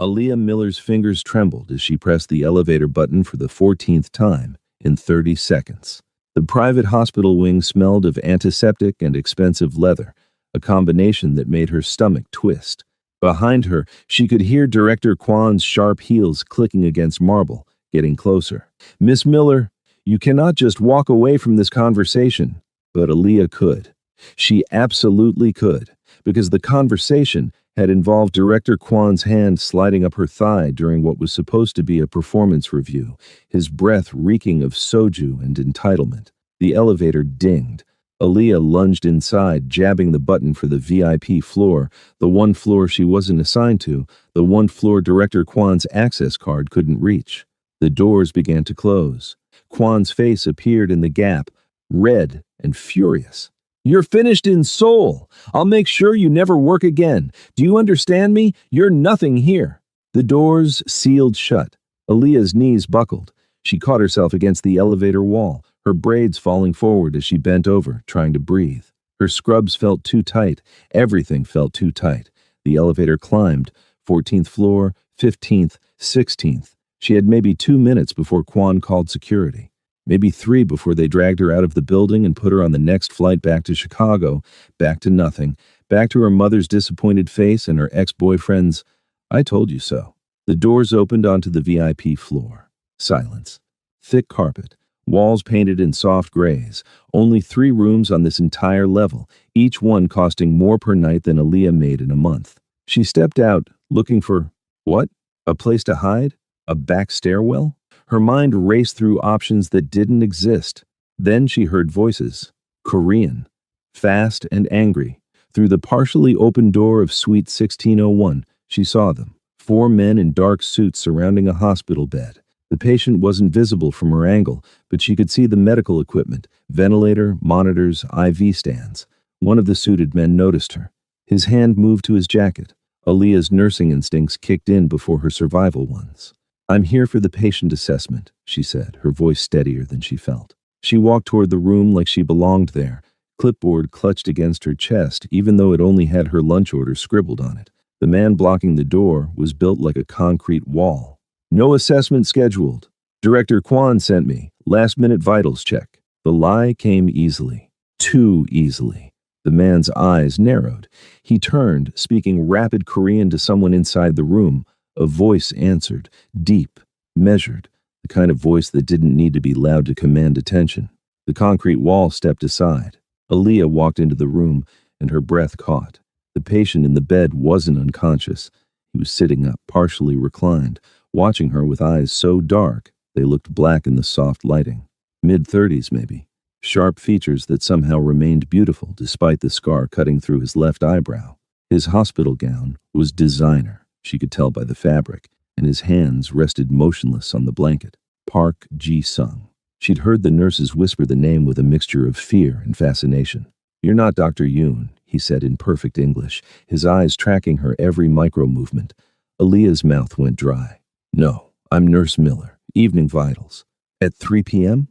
Aaliyah Miller's fingers trembled as she pressed the elevator button for the 14th time in 30 seconds. The private hospital wing smelled of antiseptic and expensive leather, a combination that made her stomach twist. Behind her, she could hear Director Kwan's sharp heels clicking against marble, getting closer. "Miss Miller, you cannot just walk away from this conversation." But Aaliyah could. She absolutely could, because the conversation had involved Director Kwan's hand sliding up her thigh during what was supposed to be a performance review, his breath reeking of soju and entitlement. The elevator dinged. Aaliyah lunged inside, jabbing the button for the VIP floor, the one floor she wasn't assigned to, the one floor Director Kwan's access card couldn't reach. The doors began to close. Kwan's face appeared in the gap, red and furious. "You're finished in Seoul. I'll make sure you never work again. Do you understand me? You're nothing here." The doors sealed shut. Aaliyah's knees buckled. She caught herself against the elevator wall, her braids falling forward as she bent over, trying to breathe. Her scrubs felt too tight. Everything felt too tight. The elevator climbed. 14th floor, 15th, 16th. She had maybe 2 minutes before Kwan called security. Maybe 3 before they dragged her out of the building and put her on the next flight back to Chicago, back to nothing, back to her mother's disappointed face and her ex-boyfriend's, "I told you so." The doors opened onto the VIP floor. Silence. Thick carpet. Walls painted in soft grays. Only 3 rooms on this entire level, each one costing more per night than Aaliyah made in a month. She stepped out, looking for, what? A place to hide? A back stairwell? Her mind raced through options that didn't exist. Then she heard voices. Korean. Fast and angry. Through the partially open door of Suite 1601, she saw them. 4 men in dark suits surrounding a hospital bed. The patient wasn't visible from her angle, but she could see the medical equipment, ventilator, monitors, IV stands. One of the suited men noticed her. His hand moved to his jacket. Aaliyah's nursing instincts kicked in before her survival ones. "I'm here for the patient assessment," she said, her voice steadier than she felt. She walked toward the room like she belonged there, clipboard clutched against her chest, even though it only had her lunch order scribbled on it. The man blocking the door was built like a concrete wall. "No assessment scheduled. Director Kwan sent me. Last-minute vitals check." The lie came easily. Too easily. The man's eyes narrowed. He turned, speaking rapid Korean to someone inside the room. A voice answered, deep, measured, the kind of voice that didn't need to be loud to command attention. The concrete wall stepped aside. Aaliyah walked into the room, and her breath caught. The patient in the bed wasn't unconscious. He was sitting up, partially reclined, watching her with eyes so dark they looked black in the soft lighting. Mid-30s, maybe. Sharp features that somehow remained beautiful despite the scar cutting through his left eyebrow. His hospital gown was designer. She could tell by the fabric, and his hands rested motionless on the blanket. Park Ji-sung. She'd heard the nurses whisper the name with a mixture of fear and fascination. "You're not Dr. Yoon," he said in perfect English, his eyes tracking her every micro-movement. Aaliyah's mouth went dry. "No, I'm Nurse Miller. Evening vitals." "At 3 p.m.?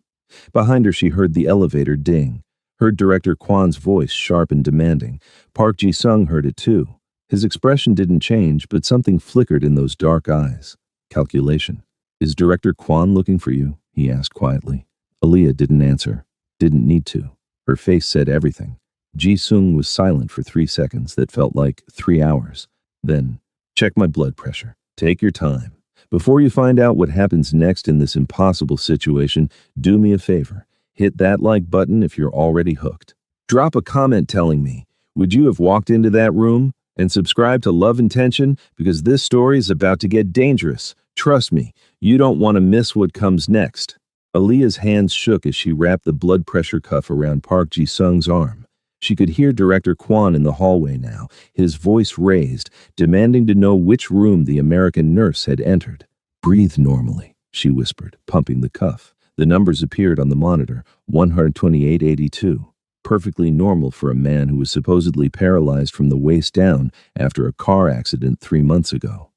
Behind her she heard the elevator ding. Heard Director Kwan's voice, sharp and demanding. Park Ji-sung heard it too. His expression didn't change, but something flickered in those dark eyes. Calculation. "Is Director Kwan looking for you?" he asked quietly. Aaliyah didn't answer. Didn't need to. Her face said everything. Ji-sung was silent for 3 seconds that felt like 3 hours. Then, "Check my blood pressure. Take your time. Before you find out what happens next in this impossible situation, do me a favor. Hit that like button if you're already hooked. Drop a comment telling me, would you have walked into that room? And subscribe to Love and Tension, because this story is about to get dangerous. Trust me, you don't want to miss what comes next." Aaliyah's hands shook as she wrapped the blood pressure cuff around Park Ji-sung's arm. She could hear Director Kwan in the hallway now, his voice raised, demanding to know which room the American nurse had entered. "Breathe normally," she whispered, pumping the cuff. The numbers appeared on the monitor, 12882. Perfectly normal for a man who was supposedly paralyzed from the waist down after a car accident 3 months ago.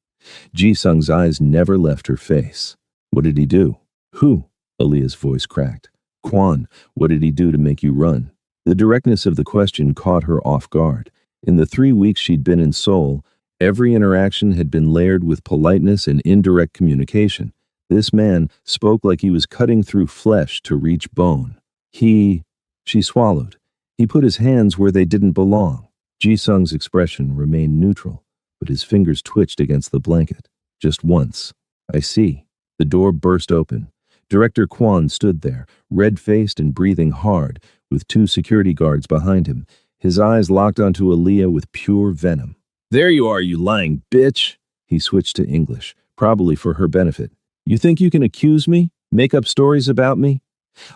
Ji-sung's eyes never left her face. "What did he do?" "Who?" Aaliyah's voice cracked. "Kwan, what did he do to make you run?" The directness of the question caught her off guard. In the 3 weeks she'd been in Seoul, Every interaction had been layered with politeness and indirect communication. This man spoke like he was cutting through flesh to reach bone. She swallowed. He put his hands where they didn't belong. Ji-sung's expression remained neutral, but his fingers twitched against the blanket. Just once. I see. The door burst open. Director Kwon stood there, red-faced and breathing hard, with 2 security guards behind him, his eyes locked onto Aaliyah with pure venom. There you are, you lying bitch! He switched to English, probably for her benefit. You think you can accuse me? Make up stories about me?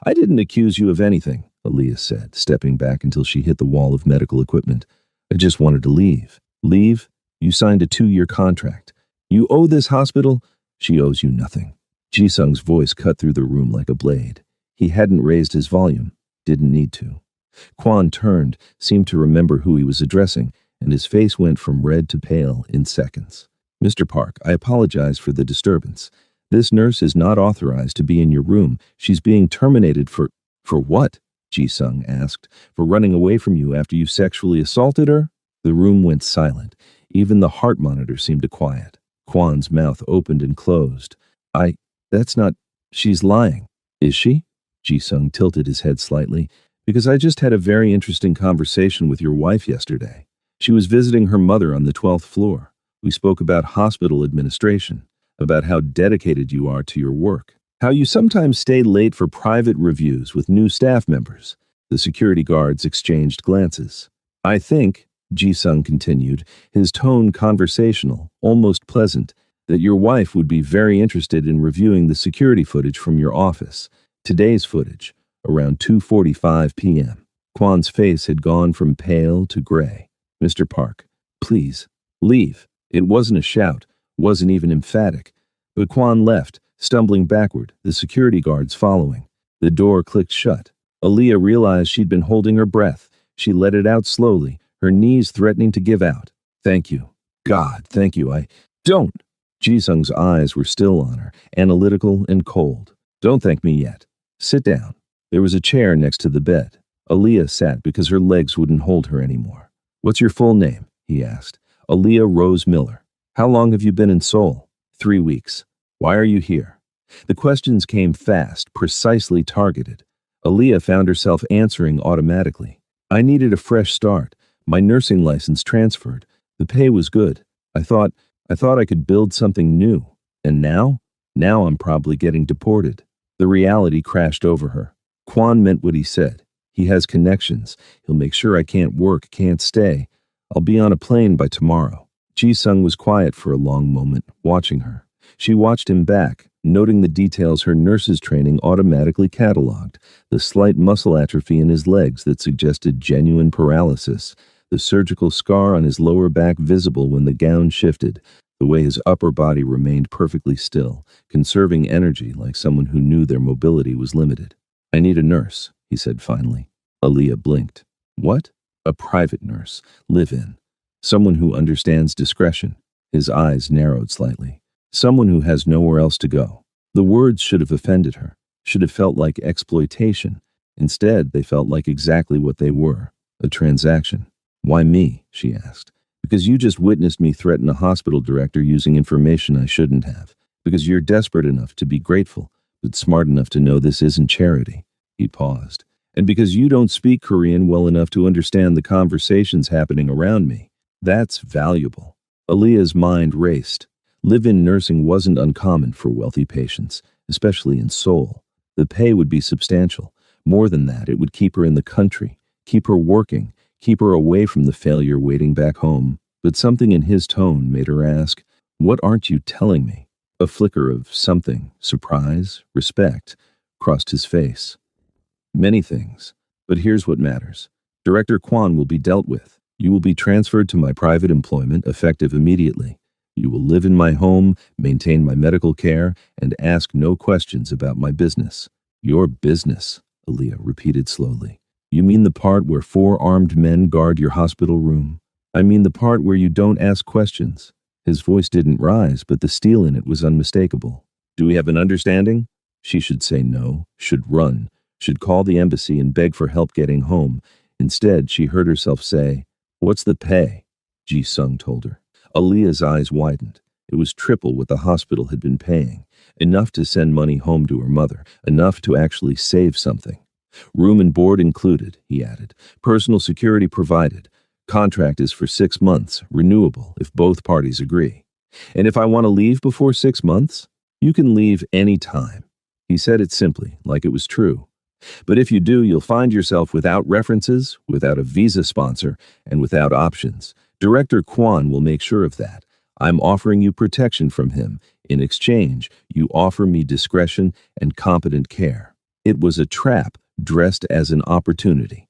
I didn't accuse you of anything, Aaliyah said, stepping back until she hit the wall of medical equipment. I just wanted to leave. Leave? You signed a 2-year contract. You owe this hospital? She owes you nothing. Ji-sung's voice cut through the room like a blade. He hadn't raised his volume. Didn't need to. Kwon turned, seemed to remember who he was addressing, and his face went from red to pale in seconds. Mr. Park, I apologize for the disturbance. This nurse is not authorized to be in your room. She's being terminated for what? Ji-sung asked. For running away from you after you sexually assaulted her? The room went silent. Even the heart monitor seemed to quiet. Kwon's mouth opened and closed. That's not... She's lying. Is she? Ji-sung tilted his head slightly. Because I just had a very interesting conversation with your wife yesterday. She was visiting her mother on the 12th floor. We spoke about hospital administration, about how dedicated you are to your work, how you sometimes stay late for private reviews with new staff members. The security guards exchanged glances. I think, Ji-sung continued, his tone conversational, almost pleasant, that your wife would be very interested in reviewing the security footage from your office. Today's footage, around 2:45 p.m. Kwon's face had gone from pale to gray. Mr. Park, please, leave. It wasn't a shout, wasn't even emphatic. But Kwon left, stumbling backward, the security guards following. The door clicked shut. Aaliyah realized she'd been holding her breath. She let it out slowly, her knees threatening to give out. Thank you. God, thank you. Don't. Ji-sung's eyes were still on her, analytical and cold. Don't thank me yet. Sit down. There was a chair next to the bed. Aaliyah sat because her legs wouldn't hold her anymore. What's your full name? He asked. Aaliyah Rose Miller. How long have you been in Seoul? 3 weeks. Why are you here? The questions came fast, precisely targeted. Aaliyah found herself answering automatically. I needed a fresh start. My nursing license transferred. The pay was good. I thought I could build something new. And now? Now I'm probably getting deported. The reality crashed over her. Kwon meant what he said. He has connections. He'll make sure I can't work, can't stay. I'll be on a plane by tomorrow. Ji-sung was quiet for a long moment, watching her. She watched him back, noting the details her nurse's training automatically cataloged, the slight muscle atrophy in his legs that suggested genuine paralysis, the surgical scar on his lower back visible when the gown shifted, the way his upper body remained perfectly still, conserving energy like someone who knew their mobility was limited. I need a nurse, he said finally. Aaliyah blinked. What? A private nurse, live-in. Someone who understands discretion. His eyes narrowed slightly. Someone who has nowhere else to go. The words should have offended her, should have felt like exploitation. Instead, they felt like exactly what they were, a transaction. Why me? She asked. Because you just witnessed me threaten a hospital director using information I shouldn't have. Because you're desperate enough to be grateful, but smart enough to know this isn't charity. He paused. And because you don't speak Korean well enough to understand the conversations happening around me. That's valuable. Aaliyah's mind raced. Live-in nursing wasn't uncommon for wealthy patients, especially in Seoul. The pay would be substantial. More than that, it would keep her in the country, keep her working, keep her away from the failure waiting back home. But something in his tone made her ask, what aren't you telling me? A flicker of something, surprise, respect, crossed his face. Many things. But here's what matters. Director Kwon will be dealt with. You will be transferred to my private employment, effective immediately. You will live in my home, maintain my medical care, and ask no questions about my business. Your business, Aaliyah repeated slowly. You mean the part where 4 armed men guard your hospital room? I mean the part where you don't ask questions. His voice didn't rise, but the steel in it was unmistakable. Do we have an understanding? She should say no, should run, should call the embassy and beg for help getting home. Instead, she heard herself say, What's the pay? Ji-sung told her. Aaliyah's eyes widened. It was triple what the hospital had been paying. Enough to send money home to her mother. Enough to actually save something. Room and board included, he added. Personal security provided. Contract is for 6 months, renewable if both parties agree. And if I want to leave before 6 months, you can leave any time. He said it simply, like it was true. But if you do, you'll find yourself without references, without a visa sponsor, and without options. Director Kwan will make sure of that. I'm offering you protection from him. In exchange, you offer me discretion and competent care. It was a trap dressed as an opportunity.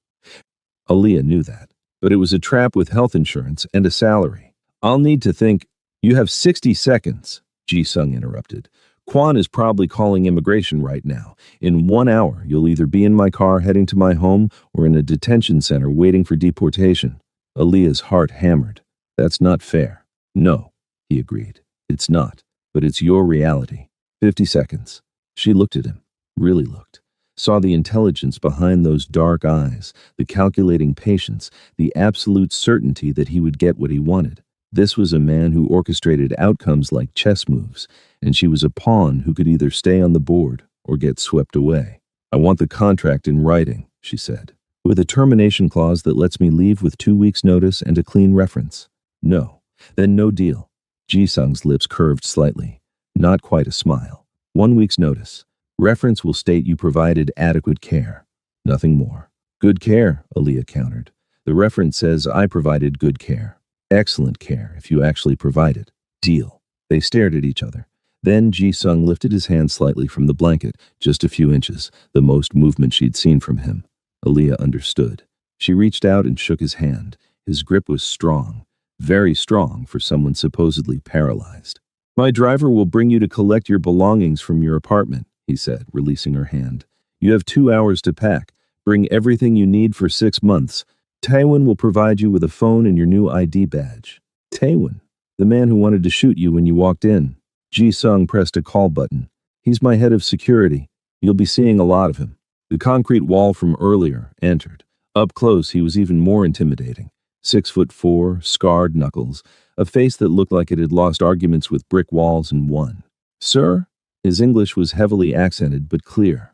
Aaliyah knew that, but it was a trap with health insurance and a salary. I'll need to think. You have 60 seconds, Ji-sung interrupted. Kwan is probably calling immigration right now. In 1 hour, you'll either be in my car heading to my home or in a detention center waiting for deportation. Aaliyah's heart hammered. That's not fair. No, he agreed. It's not, but it's your reality. 50 seconds. She looked at him, really looked. Saw the intelligence behind those dark eyes, the calculating patience, the absolute certainty that he would get what he wanted. This was a man who orchestrated outcomes like chess moves, and she was a pawn who could either stay on the board or get swept away. I want the contract in writing, she said, with a termination clause that lets me leave with 2 weeks' notice and a clean reference. No. Then no deal. Ji-sung's lips curved slightly. Not quite a smile. 1 week's notice. Reference will state you provided adequate care. Nothing more. Good care, Aaliyah countered. The reference says I provided good care. Excellent care, if you actually provide it. Deal. They stared at each other. Then Ji-sung lifted his hand slightly from the blanket, just a few inches, the most movement she'd seen from him. Aaliyah understood. She reached out and shook his hand. His grip was strong, very strong for someone supposedly paralyzed. My driver will bring you to collect your belongings from your apartment, he said, releasing her hand. You have 2 hours to pack. Bring everything you need for 6 months. Taewon will provide you with a phone and your new ID badge. Taewon, the man who wanted to shoot you when you walked in. Ji-sung pressed a call button. He's my head of security. You'll be seeing a lot of him. The concrete wall from earlier entered. Up close, he was even more intimidating. 6'4", scarred knuckles, a face that looked like it had lost arguments with brick walls and won. Sir? His English was heavily accented but clear.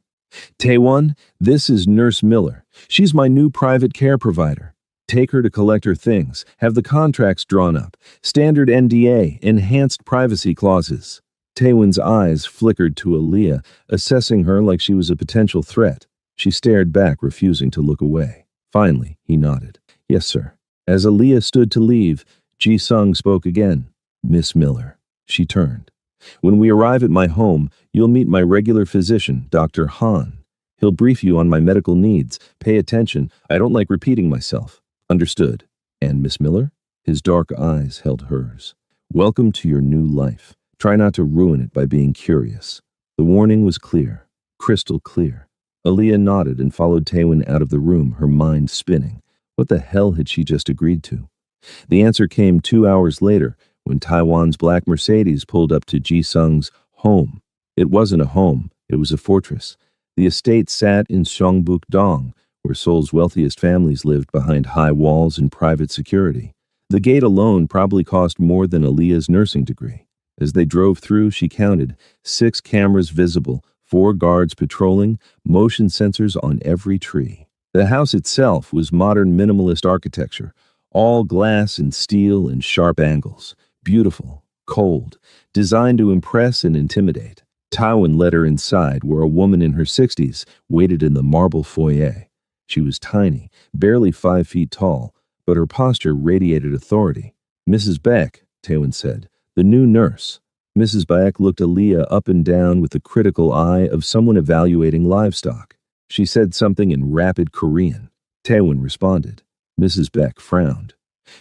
Taewon, this is Nurse Miller. She's my new private care provider. Take her to collect her things. Have the contracts drawn up. Standard NDA, enhanced privacy clauses. Taewon's eyes flickered to Aaliyah, assessing her like she was a potential threat. She stared back, refusing to look away. Finally, he nodded. Yes, sir. As Aaliyah stood to leave, Ji-sung spoke again. Miss Miller. She turned. When we arrive at my home, you'll meet my regular physician, Dr. Han. He'll brief you on my medical needs. Pay attention. I don't like repeating myself. Understood. And Miss Miller? His dark eyes held hers. Welcome to your new life. Try not to ruin it by being curious. The warning was clear, crystal clear. Aaliyah nodded and followed Taewon out of the room, her mind spinning. What the hell had she just agreed to? The answer came 2 hours later, when Taiwan's black Mercedes pulled up to Ji-sung's home. It wasn't a home, it was a fortress. The estate sat in Seongbuk-dong, where Seoul's wealthiest families lived behind high walls and private security. The gate alone probably cost more than Aaliyah's nursing degree. As they drove through, she counted 6 cameras visible, 4 guards patrolling, motion sensors on every tree. The house itself was modern minimalist architecture, all glass and steel and sharp angles. Beautiful, cold, designed to impress and intimidate. Taewon led her inside, where a woman in her 60s waited in the marble foyer. She was tiny, barely 5 feet tall, but her posture radiated authority. Mrs. Beck, Taewon said, the new nurse. Mrs. Beck looked Aaliyah up and down with the critical eye of someone evaluating livestock. She said something in rapid Korean. Taewon responded. Mrs. Beck frowned.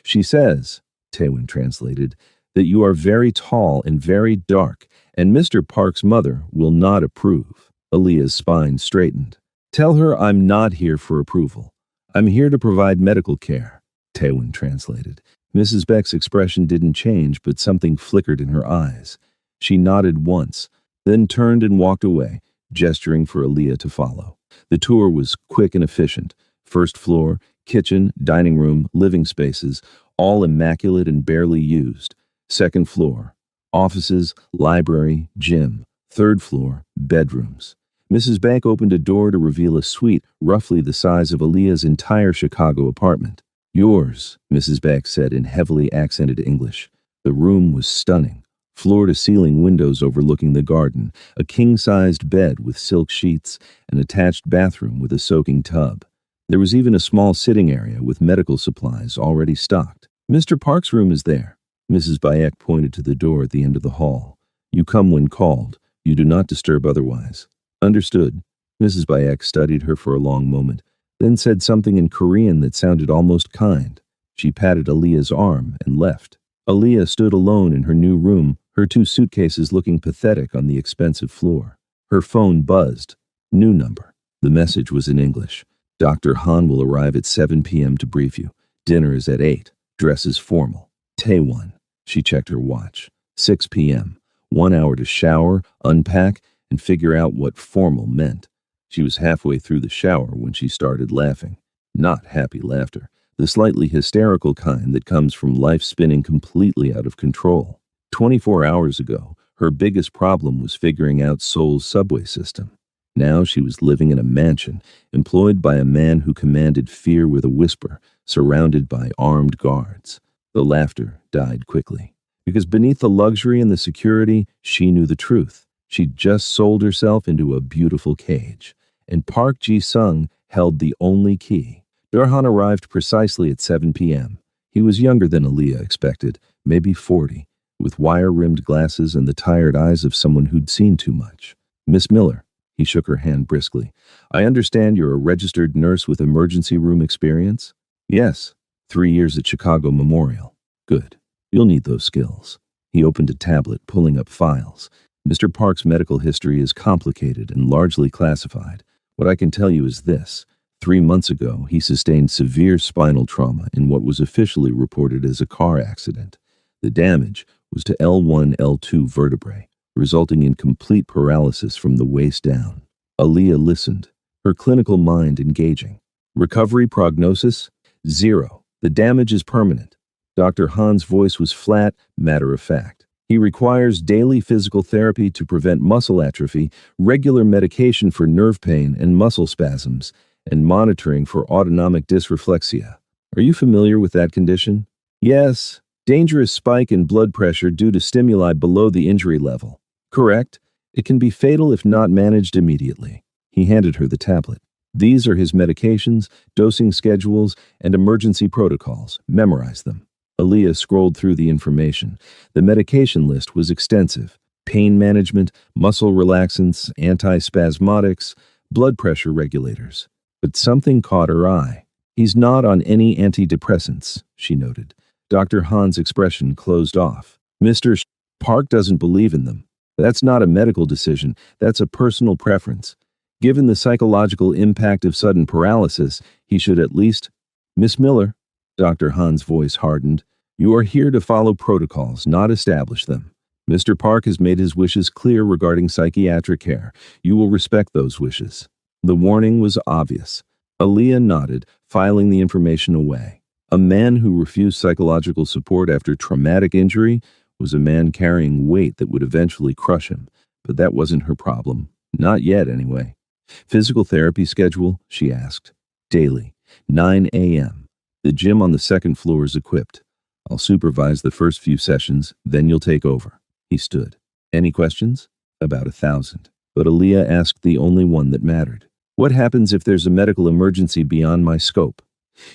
She says, Taewon translated, that you are very tall and very dark, and Mr. Park's mother will not approve. Aaliyah's spine straightened. Tell her I'm not here for approval. I'm here to provide medical care, Taewon translated. Mrs. Beck's expression didn't change, but something flickered in her eyes. She nodded once, then turned and walked away, gesturing for Aaliyah to follow. The tour was quick and efficient. First floor, kitchen, dining room, living spaces, all immaculate and barely used. Second floor, offices, library, gym. Third floor, bedrooms. Mrs. Bank opened a door to reveal a suite roughly the size of Aaliyah's entire Chicago apartment. Yours, Mrs. Bank said in heavily accented English. The room was stunning. Floor-to-ceiling windows overlooking the garden, a king-sized bed with silk sheets, an attached bathroom with a soaking tub. There was even a small sitting area with medical supplies already stocked. Mr. Park's room is there. Mrs. Bayek pointed to the door at the end of the hall. You come when called. You do not disturb otherwise. Understood. Mrs. Bayek studied her for a long moment, then said something in Korean that sounded almost kind. She patted Aaliyah's arm and left. Aaliyah stood alone in her new room, her two suitcases looking pathetic on the expensive floor. Her phone buzzed. New number. The message was in English. Dr. Han will arrive at 7 p.m. to brief you. Dinner is at 8. Dress is formal. Taewon. She checked her watch. 6 p.m. 1 hour to shower, unpack, and figure out what formal meant. She was halfway through the shower when she started laughing. Not happy laughter, the slightly hysterical kind that comes from life spinning completely out of control. 24 hours ago, her biggest problem was figuring out Seoul's subway system. Now she was living in a mansion, employed by a man who commanded fear with a whisper, surrounded by armed guards. The laughter died quickly, because beneath the luxury and the security, she knew the truth. She'd just sold herself into a beautiful cage, and Park Ji-sung held the only key. Durhan arrived precisely at 7 p.m. He was younger than Aaliyah expected, maybe 40, with wire-rimmed glasses and the tired eyes of someone who'd seen too much. Miss Miller, he shook her hand briskly. I understand you're a registered nurse with emergency room experience? Yes, 3 years at Chicago Memorial. Good. You'll need those skills. He opened a tablet, pulling up files. Mr. Park's medical history is complicated and largely classified. What I can tell you is this. 3 months ago, he sustained severe spinal trauma in what was officially reported as a car accident. The damage was to L1, L2 vertebrae, resulting in complete paralysis from the waist down. Aaliyah listened, her clinical mind engaging. Recovery prognosis? 0. The damage is permanent. Dr. Han's voice was flat, matter-of-fact. He requires daily physical therapy to prevent muscle atrophy, regular medication for nerve pain and muscle spasms, and monitoring for autonomic dysreflexia. Are you familiar with that condition? Yes. Dangerous spike in blood pressure due to stimuli below the injury level. Correct. It can be fatal if not managed immediately. He handed her the tablet. These are his medications, dosing schedules, and emergency protocols. Memorize them. Aaliyah scrolled through the information. The medication list was extensive. Pain management, muscle relaxants, antispasmodics, blood pressure regulators. But something caught her eye. He's not on any antidepressants, she noted. Dr. Han's expression closed off. Mr. Park doesn't believe in them. That's not a medical decision. That's a personal preference. Given the psychological impact of sudden paralysis, he should at least... Miss Miller, Dr. Han's voice hardened. You are here to follow protocols, not establish them. Mr. Park has made his wishes clear regarding psychiatric care. You will respect those wishes. The warning was obvious. Aaliyah nodded, filing the information away. A man who refused psychological support after traumatic injury was a man carrying weight that would eventually crush him. But that wasn't her problem. Not yet, anyway. Physical therapy schedule? She asked. Daily, 9 a.m. The gym on the second floor is equipped. I'll supervise the first few sessions, then you'll take over. He stood. Any questions? About 1,000. But Aaliyah asked the only one that mattered. What happens if there's a medical emergency beyond my scope?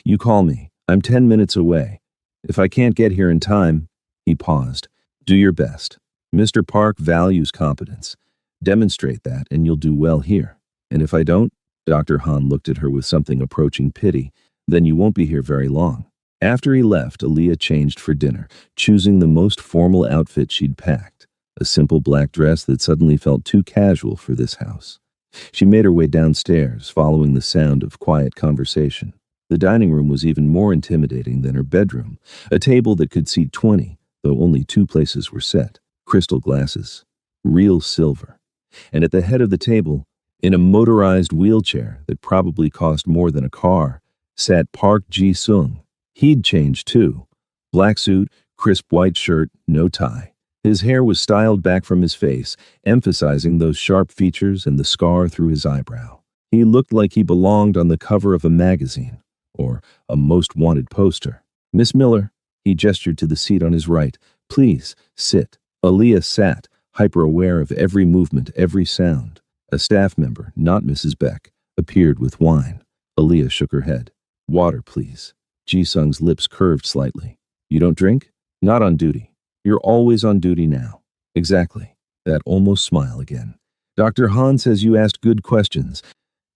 You call me. I'm 10 minutes away. If I can't get here in time, he paused. Do your best. Mr. Park values competence. Demonstrate that and you'll do well here. And if I don't, Dr. Han looked at her with something approaching pity, then you won't be here very long. After he left, Aaliyah changed for dinner, choosing the most formal outfit she'd packed, a simple black dress that suddenly felt too casual for this house. She made her way downstairs, following the sound of quiet conversation. The dining room was even more intimidating than her bedroom, a table that could seat 20, though only 2 places were set, crystal glasses, real silver. And at the head of the table, in a motorized wheelchair that probably cost more than a car, sat Park Ji-sung. He'd changed too. Black suit, crisp white shirt, no tie. His hair was styled back from his face, emphasizing those sharp features and the scar through his eyebrow. He looked like he belonged on the cover of a magazine, or a most wanted poster. "Miss Miller," he gestured to the seat on his right. "Please, sit." Aaliyah sat, hyper-aware of every movement, every sound. A staff member, not Mrs. Beck, appeared with wine. Aaliyah shook her head. "Water, please." Ji-sung's lips curved slightly. "You don't drink?" "Not on duty." "You're always on duty now." "Exactly." That almost smile again. "Dr. Han says you asked good questions,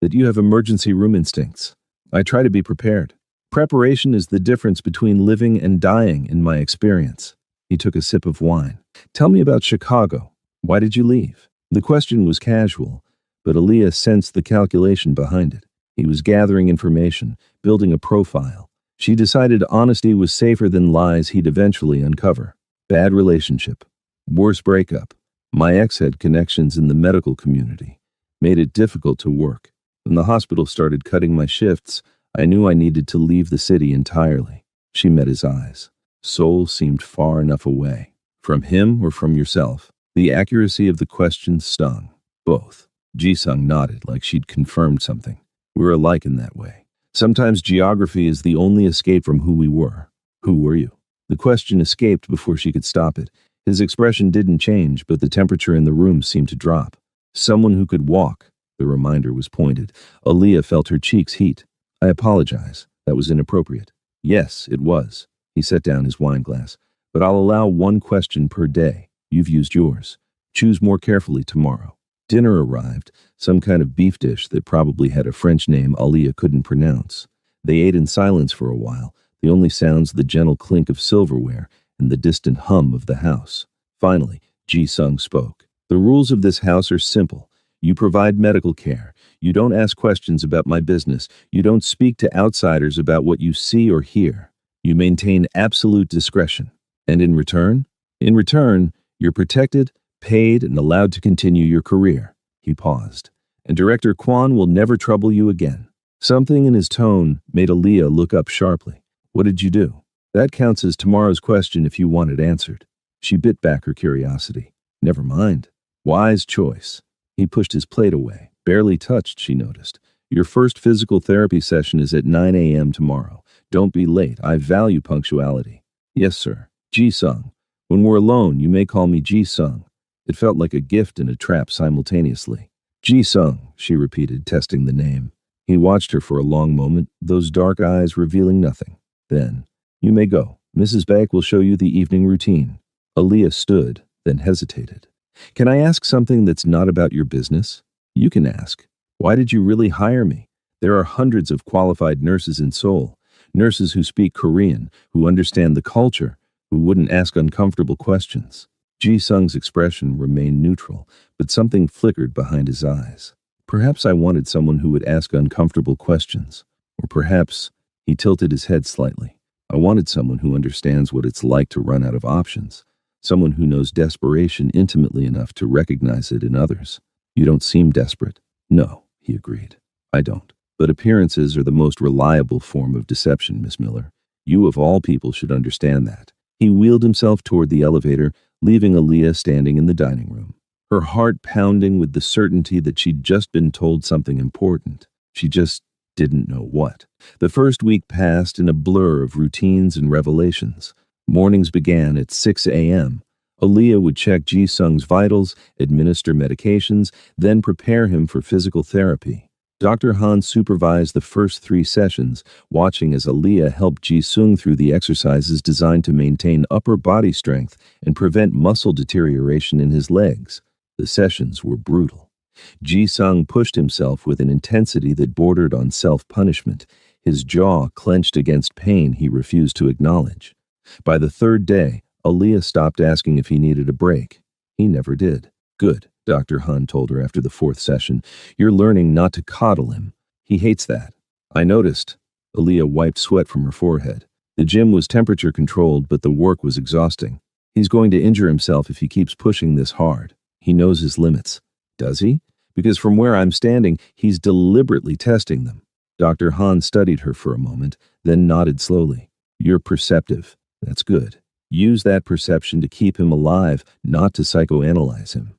that you have emergency room instincts. I try to be prepared. Preparation is the difference between living and dying, in my experience." He took a sip of wine. "Tell me about Chicago. Why did you leave?" The question was casual, but Aaliyah sensed the calculation behind it. He was gathering information, building a profile. She decided honesty was safer than lies he'd eventually uncover. Bad relationship. Worse breakup. My ex had connections in the medical community. Made it difficult to work. When the hospital started cutting my shifts, I knew I needed to leave the city entirely. She met his eyes. Seoul seemed far enough away. From him or from yourself? The accuracy of the question stung. Both. Ji-sung nodded like she'd confirmed something. We're alike in that way. Sometimes geography is the only escape from who we were. Who were you? The question escaped before she could stop it. His expression didn't change, but the temperature in the room seemed to drop. Someone who could walk. The reminder was pointed. Aaliyah felt her cheeks heat. "I apologize. That was inappropriate." "Yes, it was." He set down his wine glass. "But I'll allow one question per day. You've used yours. Choose more carefully tomorrow." Dinner arrived, some kind of beef dish that probably had a French name Aaliyah couldn't pronounce. They ate in silence for a while, the only sounds the gentle clink of silverware and the distant hum of the house. Finally, Ji-sung spoke. "The rules of this house are simple. You provide medical care. You don't ask questions about my business. You don't speak to outsiders about what you see or hear. You maintain absolute discretion. And in return? In return, you're protected, paid, and allowed to continue your career." He paused. "And Director Kwan will never trouble you again." Something in his tone made Aaliyah look up sharply. "What did you do?" "That counts as tomorrow's question if you want it answered." She bit back her curiosity. "Never mind." "Wise choice." He pushed his plate away. "Barely touched," she noticed. "Your first physical therapy session is at 9 a.m. tomorrow. Don't be late. I value punctuality." "Yes, sir." "Ji-sung. When we're alone, you may call me Ji-sung." It felt like a gift and a trap simultaneously. "Ji-sung," she repeated, testing the name. He watched her for a long moment, those dark eyes revealing nothing. Then, "You may go. Mrs. Beck will show you the evening routine." Aaliyah stood, then hesitated. "Can I ask something that's not about your business?" "You can ask. Why did you really hire me? There are hundreds of qualified nurses in Seoul. Nurses who speak Korean, who understand the culture, who wouldn't ask uncomfortable questions." Ji-sung's expression remained neutral, but something flickered behind his eyes. "Perhaps I wanted someone who would ask uncomfortable questions. Or perhaps," he tilted his head slightly, "I wanted someone who understands what it's like to run out of options. Someone who knows desperation intimately enough to recognize it in others." "You don't seem desperate." "No," he agreed. "I don't. But appearances are the most reliable form of deception, Miss Miller. You of all people should understand that." He wheeled himself toward the elevator, leaving Aaliyah standing in the dining room, her heart pounding with the certainty that she'd just been told something important. She just didn't know what. The first week passed in a blur of routines and revelations. Mornings began at 6 a.m. Aaliyah would check Ji-sung's vitals, administer medications, then prepare him for physical therapy. Dr. Han supervised the first 3 sessions, watching as Aaliyah helped Ji-sung through the exercises designed to maintain upper body strength and prevent muscle deterioration in his legs. The sessions were brutal. Ji-sung pushed himself with an intensity that bordered on self-punishment, his jaw clenched against pain he refused to acknowledge. By the 3rd day, Aaliyah stopped asking if he needed a break. He never did. "Good," Dr. Han told her after the 4th session. "You're learning not to coddle him. He hates that." "I noticed." Aaliyah wiped sweat from her forehead. The gym was temperature controlled, but the work was exhausting. "He's going to injure himself if he keeps pushing this hard. He knows his limits." "Does he?" "Because from where I'm standing, he's deliberately testing them." Dr. Han studied her for a moment, then nodded slowly. "You're perceptive. That's good. Use that perception to keep him alive, not to psychoanalyze him.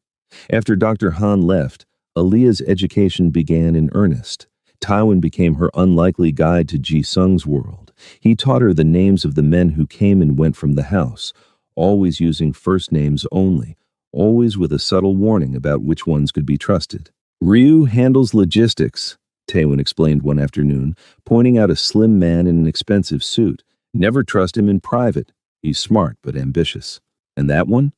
After Dr. Han left, Aaliyah's education began in earnest. Tywin became her unlikely guide to Ji Sung's world. He taught her the names of the men who came and went from the house, always using first names only, always with a subtle warning about which ones could be trusted. Ryu handles logistics, Tywin explained one afternoon, pointing out a slim man in an expensive suit. Never trust him in private. He's smart but ambitious. And that one?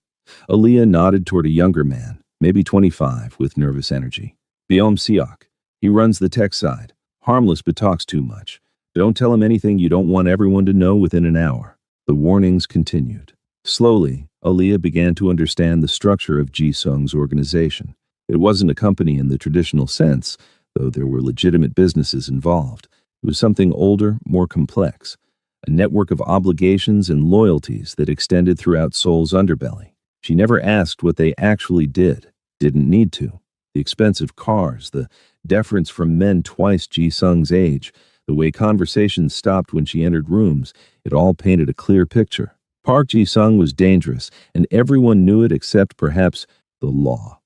Aaliyah nodded toward a younger man, maybe 25, with nervous energy. Biom Siok. He runs the tech side. Harmless but talks too much. Don't tell him anything you don't want everyone to know within an hour. The warnings continued. Slowly, Aaliyah began to understand the structure of Ji Sung's organization. It wasn't a company in the traditional sense, though there were legitimate businesses involved. It was something older, more complex. A network of obligations and loyalties that extended throughout Seoul's underbelly. She never asked what they actually did. Didn't need to. The expensive cars, the deference from men twice Ji Sung's age, the way conversations stopped when she entered rooms, it all painted a clear picture. Park Ji Sung was dangerous, and everyone knew it except perhaps the law.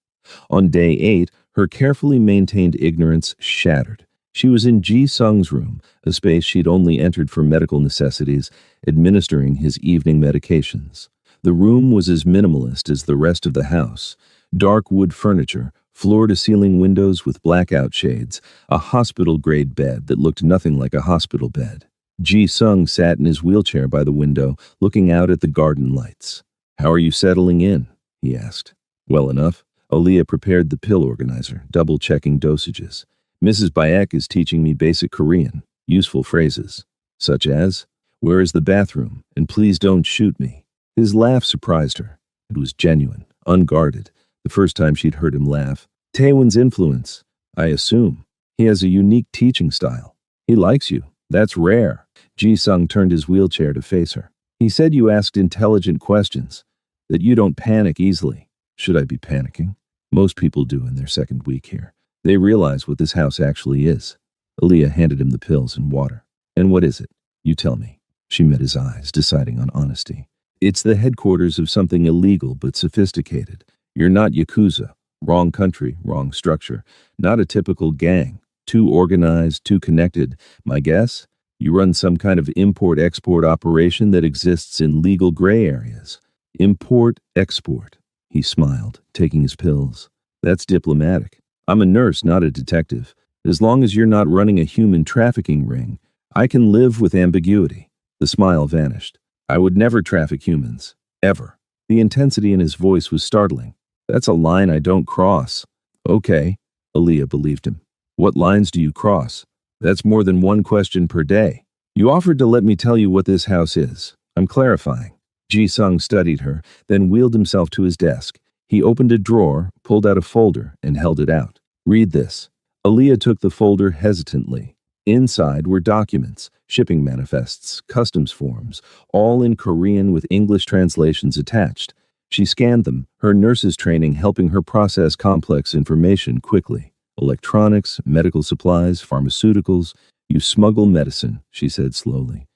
On day 8, her carefully maintained ignorance shattered. She was in Ji Sung's room, a space she'd only entered for medical necessities, administering his evening medications. The room was as minimalist as the rest of the house. Dark wood furniture, floor-to-ceiling windows with blackout shades, a hospital-grade bed that looked nothing like a hospital bed. Ji Sung sat in his wheelchair by the window, looking out at the garden lights. "How are you settling in?" he asked. "Well enough." Aaliyah prepared the pill organizer, double-checking dosages. "Mrs. Bayek is teaching me basic Korean, useful phrases, such as, 'Where is the bathroom?' and 'Please don't shoot me.'" His laugh surprised her. It was genuine, unguarded, the first time she'd heard him laugh. "Taewon's influence, I assume. He has a unique teaching style. He likes you. That's rare." Ji Sung turned his wheelchair to face her. "He said you asked intelligent questions, that you don't panic easily." Should I be panicking? Most people do in their second week here. They realize what this house actually is. Aaliyah handed him the pills and water. "And what is it? You tell me." She met his eyes, deciding on honesty. "It's the headquarters of something illegal but sophisticated. You're not Yakuza. Wrong country, wrong structure. Not a typical gang. Too organized, too connected. My guess? You run some kind of import-export operation that exists in legal gray areas. Import-export." He smiled, taking his pills. "That's diplomatic. I'm a nurse, not a detective. As long as you're not running a human trafficking ring, I can live with ambiguity." The smile vanished. "I would never traffic humans. Ever." The intensity in his voice was startling. "That's a line I don't cross." "Okay," Aaliyah believed him. "What lines do you cross?" "That's more than one question per day. You offered to let me tell you what this house is. I'm clarifying." Ji Sung studied her, then wheeled himself to his desk. He opened a drawer, pulled out a folder, and held it out. "Read this." Aaliyah took the folder hesitantly. Inside were documents, shipping manifests, customs forms, all in Korean with English translations attached. She scanned them, her nurse's training helping her process complex information quickly. "Electronics, medical supplies, pharmaceuticals. You smuggle medicine," she said slowly.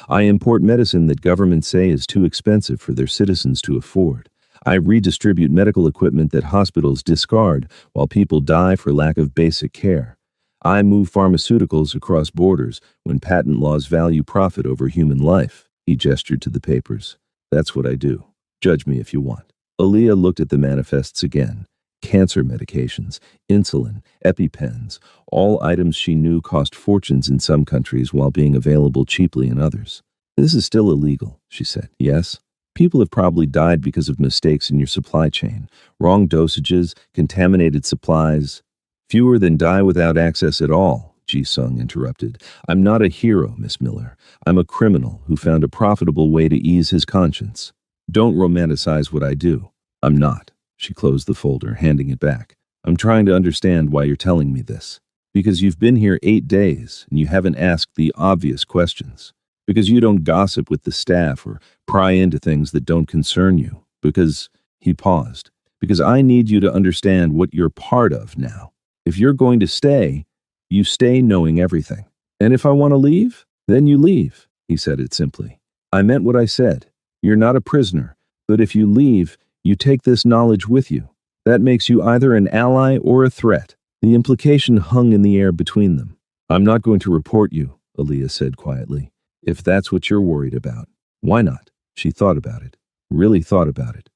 "I import medicine that governments say is too expensive for their citizens to afford. I redistribute medical equipment that hospitals discard while people die for lack of basic care. I move pharmaceuticals across borders when patent laws value profit over human life." He gestured to the papers. "That's what I do. Judge me if you want." Aaliyah looked at the manifests again. Cancer medications, insulin, EpiPens, all items she knew cost fortunes in some countries while being available cheaply in others. "This is still illegal," she said. "Yes? People have probably died because of mistakes in your supply chain. Wrong dosages, contaminated supplies. Fewer than die without access at all," Ji Sung interrupted. "I'm not a hero, Miss Miller. I'm a criminal who found a profitable way to ease his conscience. Don't romanticize what I do. I'm not." She closed the folder, handing it back. "I'm trying to understand why you're telling me this. Because you've been here 8 days, and you haven't asked the obvious questions. Because you don't gossip with the staff or pry into things that don't concern you. Because," he paused, "because I need you to understand what you're part of now. If you're going to stay, you stay knowing everything. And if I want to leave, then you leave." He said it simply. "I meant what I said. You're not a prisoner, but if you leave, you take this knowledge with you. That makes you either an ally or a threat. The implication hung in the air between them. I'm not going to report you, Aaliyah said quietly. If that's what you're worried about. Why not? She thought about it. Really thought about it.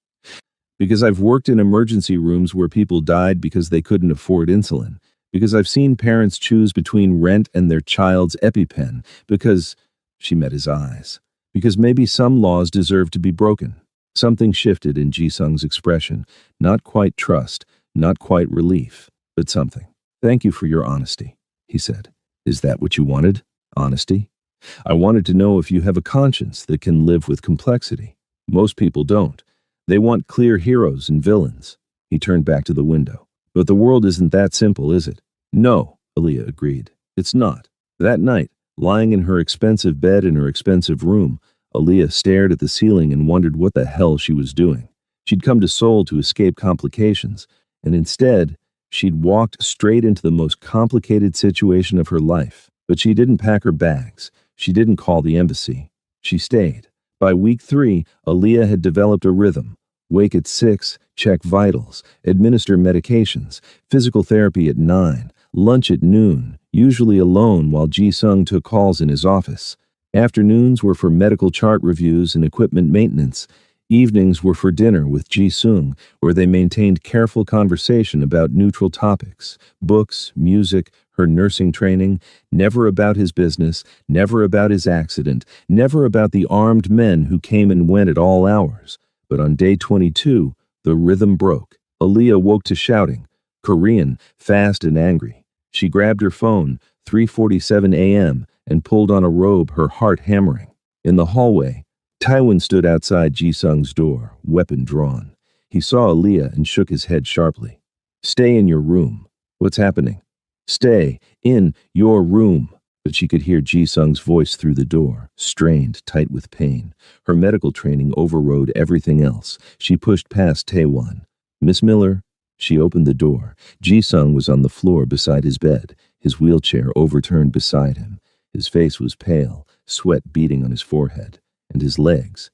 Because I've worked in emergency rooms where people died because they couldn't afford insulin. Because I've seen parents choose between rent and their child's EpiPen. Because, she met his eyes. Because maybe some laws deserve to be broken. Something shifted in Ji-sung's expression. Not quite trust, not quite relief, but something. Thank you for your honesty, he said. Is that what you wanted? Honesty? I wanted to know if you have a conscience that can live with complexity. Most people don't. They want clear heroes and villains. He turned back to the window. But the world isn't that simple, is it? No, Aaliyah agreed. It's not. That night, lying in her expensive bed in her expensive room, Aaliyah stared at the ceiling and wondered what the hell she was doing. She'd come to Seoul to escape complications, and instead, she'd walked straight into the most complicated situation of her life. But she didn't pack her bags. She didn't call the embassy. She stayed. By week 3, Aaliyah had developed a rhythm. Wake at 6, check vitals, administer medications, physical therapy at 9, lunch at noon, usually alone while Ji-sung took calls in his office. Afternoons were for medical chart reviews and equipment maintenance. Evenings were for dinner with Ji-sung, where they maintained careful conversation about neutral topics, books, music, her nursing training, never about his business, never about his accident, never about the armed men who came and went at all hours. But on day 22, the rhythm broke. Aaliyah woke to shouting, Korean, fast and angry. She grabbed her phone, 3:47 a.m., and pulled on a robe, her heart hammering. In the hallway, Taiwan stood outside Ji-sung's door, weapon drawn. He saw Aaliyah and shook his head sharply. Stay in your room. What's happening? Stay in your room. But she could hear Ji-sung's voice through the door, strained, tight with pain. Her medical training overrode everything else. She pushed past Taewon. Miss Miller? She opened the door. Ji-sung was on the floor beside his bed, his wheelchair overturned beside him. His face was pale, sweat beading on his forehead. And his legs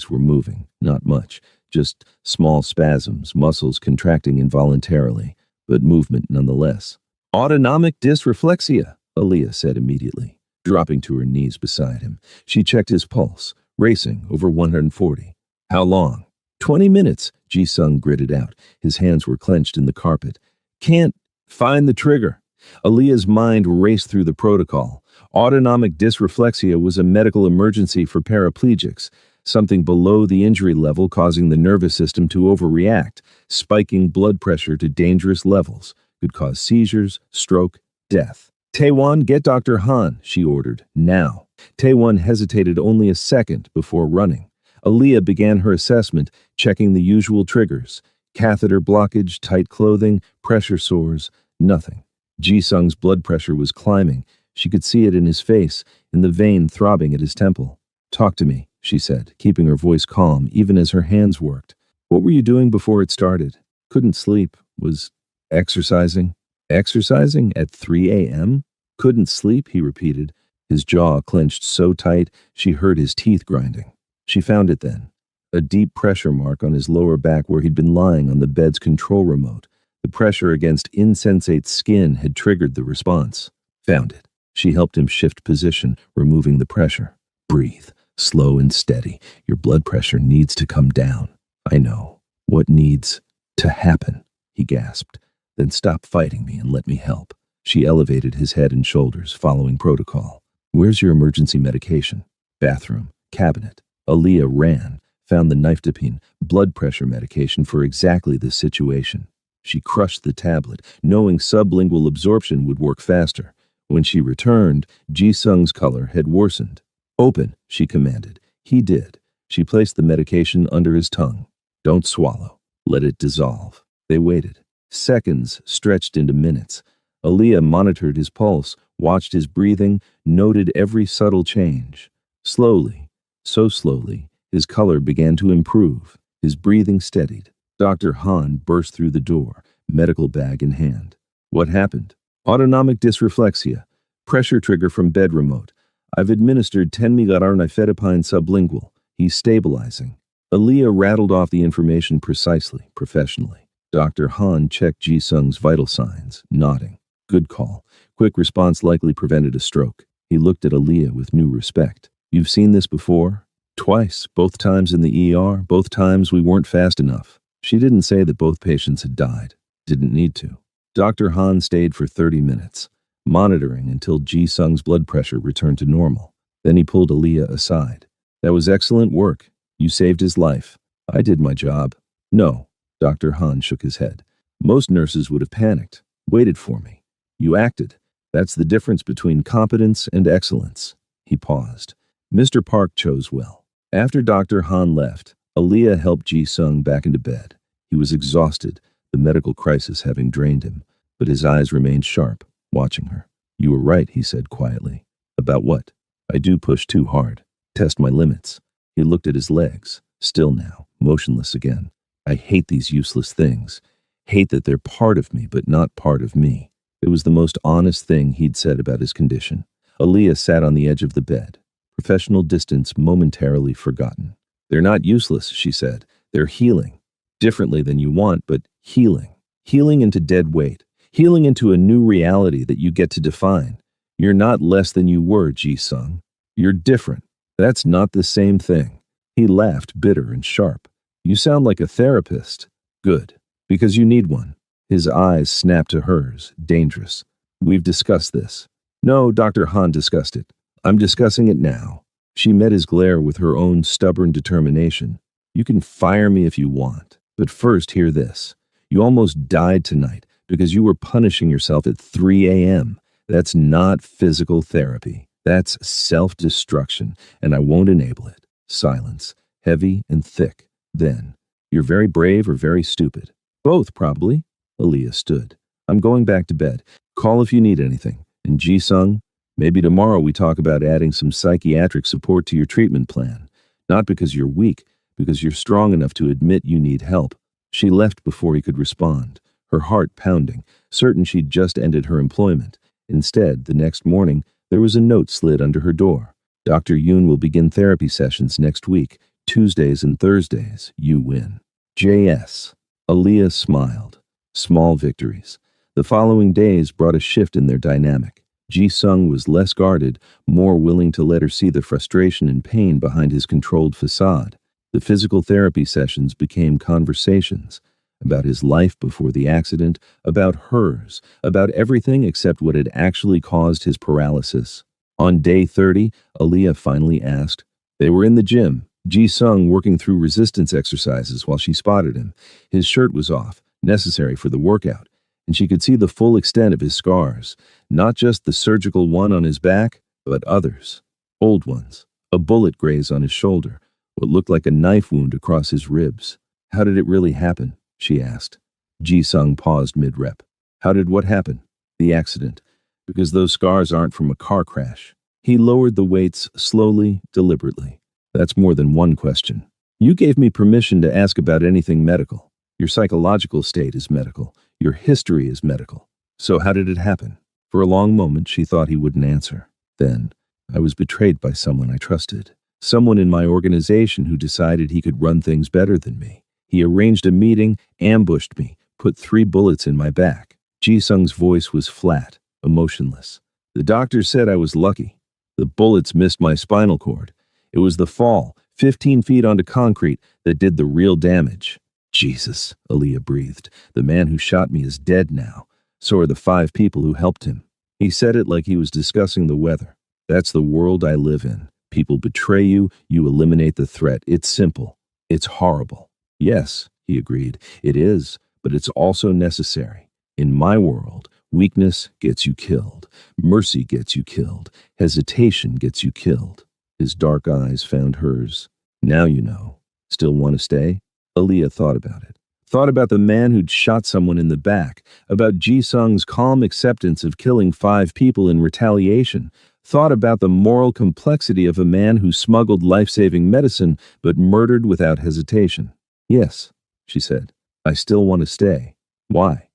were moving, not much, just small spasms, muscles contracting involuntarily, but movement nonetheless. Autonomic dysreflexia, Aaliyah said immediately, dropping to her knees beside him. She checked his pulse, racing over 140. How long? 20 minutes, Ji-sung gritted out. His hands were clenched in the carpet. Can't find the trigger. Aaliyah's mind raced through the protocol. Autonomic dysreflexia was a medical emergency for paraplegics, something below the injury level causing the nervous system to overreact, spiking blood pressure to dangerous levels, could cause seizures, stroke, death. Taewon, get Dr. Han, she ordered, now. Taewon hesitated only a second before running. Aaliyah began her assessment, checking the usual triggers. Catheter blockage, tight clothing, pressure sores, nothing. Ji-sung's blood pressure was climbing. She could see it in his face, in the vein throbbing at his temple. Talk to me, she said, keeping her voice calm even as her hands worked. What were you doing before it started? Couldn't sleep. Was exercising? Exercising at 3 a.m.? Couldn't sleep, he repeated. His jaw clenched so tight she heard his teeth grinding. She found it then. A deep pressure mark on his lower back where he'd been lying on the bed's control remote. The pressure against insensate skin had triggered the response. Found it. She helped him shift position, removing the pressure. Breathe, slow and steady. Your blood pressure needs to come down. I know. What needs to happen? He gasped. Then stop fighting me and let me help. She elevated his head and shoulders, following protocol. Where's your emergency medication? Bathroom. Cabinet. Aaliyah ran, found the nifedipine, blood pressure medication for exactly this situation. She crushed the tablet, knowing sublingual absorption would work faster. When she returned, Ji-sung's color had worsened. Open, she commanded. He did. She placed the medication under his tongue. Don't swallow. Let it dissolve. They waited. Seconds stretched into minutes. Aaliyah monitored his pulse, watched his breathing, noted every subtle change. Slowly, so slowly, his color began to improve. His breathing steadied. Dr. Han burst through the door, medical bag in hand. What happened? Autonomic dysreflexia. Pressure trigger from bed remote. I've administered 10 mg nifedipine sublingual. He's stabilizing. Aaliyah rattled off the information precisely, professionally. Dr. Han checked Ji-sung's vital signs, nodding. Good call. Quick response likely prevented a stroke. He looked at Aaliyah with new respect. You've seen this before? Twice, both times in the ER, both times we weren't fast enough. She didn't say that both patients had died. Didn't need to. Dr. Han stayed for 30 minutes, monitoring until Ji-sung's blood pressure returned to normal. Then he pulled Aaliyah aside. That was excellent work. You saved his life. I did my job. No. Dr. Han shook his head. Most nurses would have panicked, waited for me. You acted. That's the difference between competence and excellence. He paused. Mr. Park chose well. After Dr. Han left, Aaliyah helped Ji-sung back into bed. He was exhausted, the medical crisis having drained him, but his eyes remained sharp, watching her. You were right, he said quietly. About what? I do push too hard. Test my limits. He looked at his legs, still now, motionless again. I hate these useless things. Hate that they're part of me, but not part of me. It was the most honest thing he'd said about his condition. Aaliyah sat on the edge of the bed, professional distance momentarily forgotten. They're not useless, she said. They're healing. Differently than you want, but healing. Healing into dead weight. Healing into a new reality that you get to define. You're not less than you were, Ji-sung. You're different. That's not the same thing. He laughed, bitter and sharp. You sound like a therapist. Good. Because you need one. His eyes snapped to hers, dangerous. We've discussed this. No, Dr. Han discussed it. I'm discussing it now. She met his glare with her own stubborn determination. You can fire me if you want, but first hear this. You almost died tonight because you were punishing yourself at 3 a.m. That's not physical therapy. That's self-destruction, and I won't enable it. Silence, heavy and thick. Then, you're very brave or very stupid. Both, probably. Aaliyah stood. I'm going back to bed. Call if you need anything. And Ji-sung, maybe tomorrow we talk about adding some psychiatric support to your treatment plan. Not because you're weak, because you're strong enough to admit you need help. She left before he could respond, her heart pounding, certain she'd just ended her employment. Instead, the next morning, there was a note slid under her door. Dr. Yoon will begin therapy sessions next week, Tuesdays and Thursdays. You win. J.S. Aaliyah smiled. Small victories. The following days brought a shift in their dynamic. Ji-sung was less guarded, more willing to let her see the frustration and pain behind his controlled facade. The physical therapy sessions became conversations about his life before the accident, about hers, about everything except what had actually caused his paralysis. On day 30, Aaliyah finally asked. They were in the gym, Ji-sung working through resistance exercises while she spotted him. His shirt was off, necessary for the workout, and she could see the full extent of his scars, not just the surgical one on his back, but others. Old ones. A bullet graze on his shoulder, what looked like a knife wound across his ribs. How did it really happen? She asked. Ji-sung paused mid-rep. How did what happen? The accident. Because those scars aren't from a car crash. He lowered the weights slowly, deliberately. That's more than one question. You gave me permission to ask about anything medical. Your psychological state is medical. Your history is medical. So how did it happen? For a long moment, she thought he wouldn't answer. Then, I was betrayed by someone I trusted. Someone in my organization who decided he could run things better than me. He arranged a meeting, ambushed me, put 3 bullets in my back. Ji-sung's voice was flat, emotionless. The doctor said I was lucky. The bullets missed my spinal cord. It was the fall, 15 feet onto concrete, that did the real damage. Jesus, Aaliyah breathed. The man who shot me is dead now. So are the 5 people who helped him. He said it like he was discussing the weather. That's the world I live in. People betray you, you eliminate the threat. It's simple. It's horrible. Yes, he agreed. It is, but it's also necessary. In my world, weakness gets you killed. Mercy gets you killed. Hesitation gets you killed. His dark eyes found hers. Now you know. Still want to stay? Aaliyah thought about it. Thought about the man who'd shot someone in the back, about Ji-sung's calm acceptance of killing 5 people in retaliation, thought about the moral complexity of a man who smuggled life-saving medicine but murdered without hesitation. Yes, she said, I still want to stay. Why?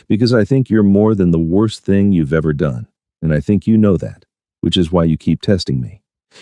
Because I think you're more than the worst thing you've ever done, and I think you know that, which is why you keep testing me.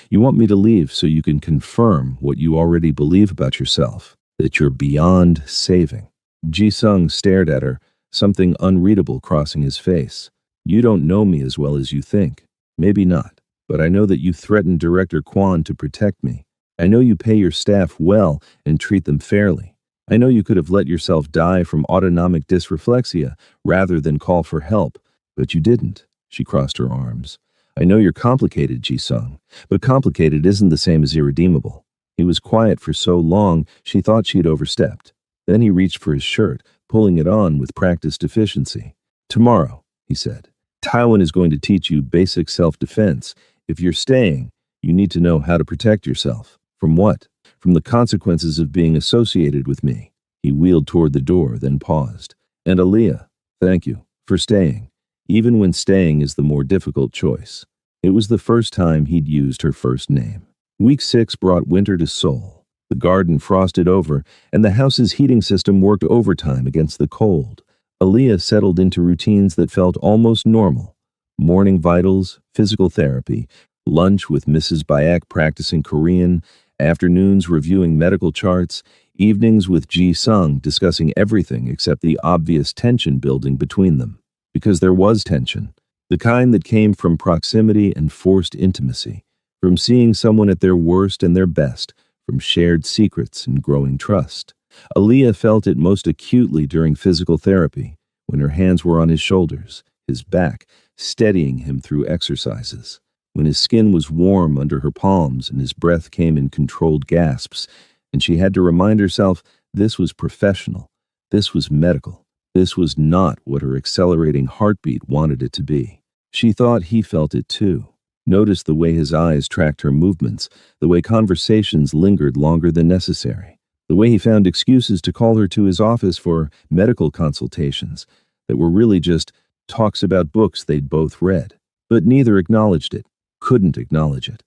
You want me to leave so you can confirm what you already believe about yourself, that you're beyond saving. Ji-sung stared at her, something unreadable crossing his face. You don't know me as well as you think. Maybe not, but I know that you threatened Director Kwan to protect me. I know you pay your staff well and treat them fairly. I know you could have let yourself die from autonomic dysreflexia rather than call for help, but you didn't. She crossed her arms. I know you're complicated, Ji-sung, but complicated isn't the same as irredeemable. He was quiet for so long, she thought she'd overstepped. Then he reached for his shirt, pulling it on with practiced efficiency. Tomorrow, he said, Taiwan is going to teach you basic self-defense. If you're staying, you need to know how to protect yourself. From what? From the consequences of being associated with me. He wheeled toward the door, then paused. And Aaliyah, thank you for staying, even when staying is the more difficult choice. It was the first time he'd used her first name. Week 6 brought winter to Seoul. The garden frosted over, and the house's heating system worked overtime against the cold. Aaliyah settled into routines that felt almost normal. Morning vitals, physical therapy, lunch with Mrs. Bayek practicing Korean, afternoons reviewing medical charts, evenings with Ji-sung discussing everything except the obvious tension building between them. Because there was tension, the kind that came from proximity and forced intimacy, from seeing someone at their worst and their best, from shared secrets and growing trust. Aaliyah felt it most acutely during physical therapy, when her hands were on his shoulders, his back, steadying him through exercises, when his skin was warm under her palms and his breath came in controlled gasps, and she had to remind herself this was professional, this was medical, this was not what her accelerating heartbeat wanted it to be. She thought he felt it too. Noticed the way his eyes tracked her movements, the way conversations lingered longer than necessary, the way he found excuses to call her to his office for medical consultations that were really just talks about books they'd both read. But neither acknowledged it, couldn't acknowledge it.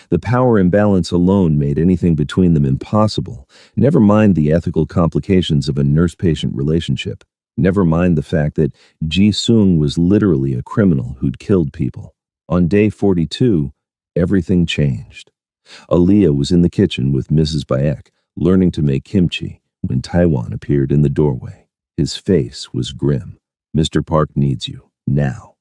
The power imbalance alone made anything between them impossible, never mind the ethical complications of a nurse-patient relationship, never mind the fact that Ji-sung was literally a criminal who'd killed people. On day 42, everything changed. Aaliyah was in the kitchen with Mrs. Bayek, learning to make kimchi, when Taiwan appeared in the doorway. His face was grim. Mr. Park needs you, now.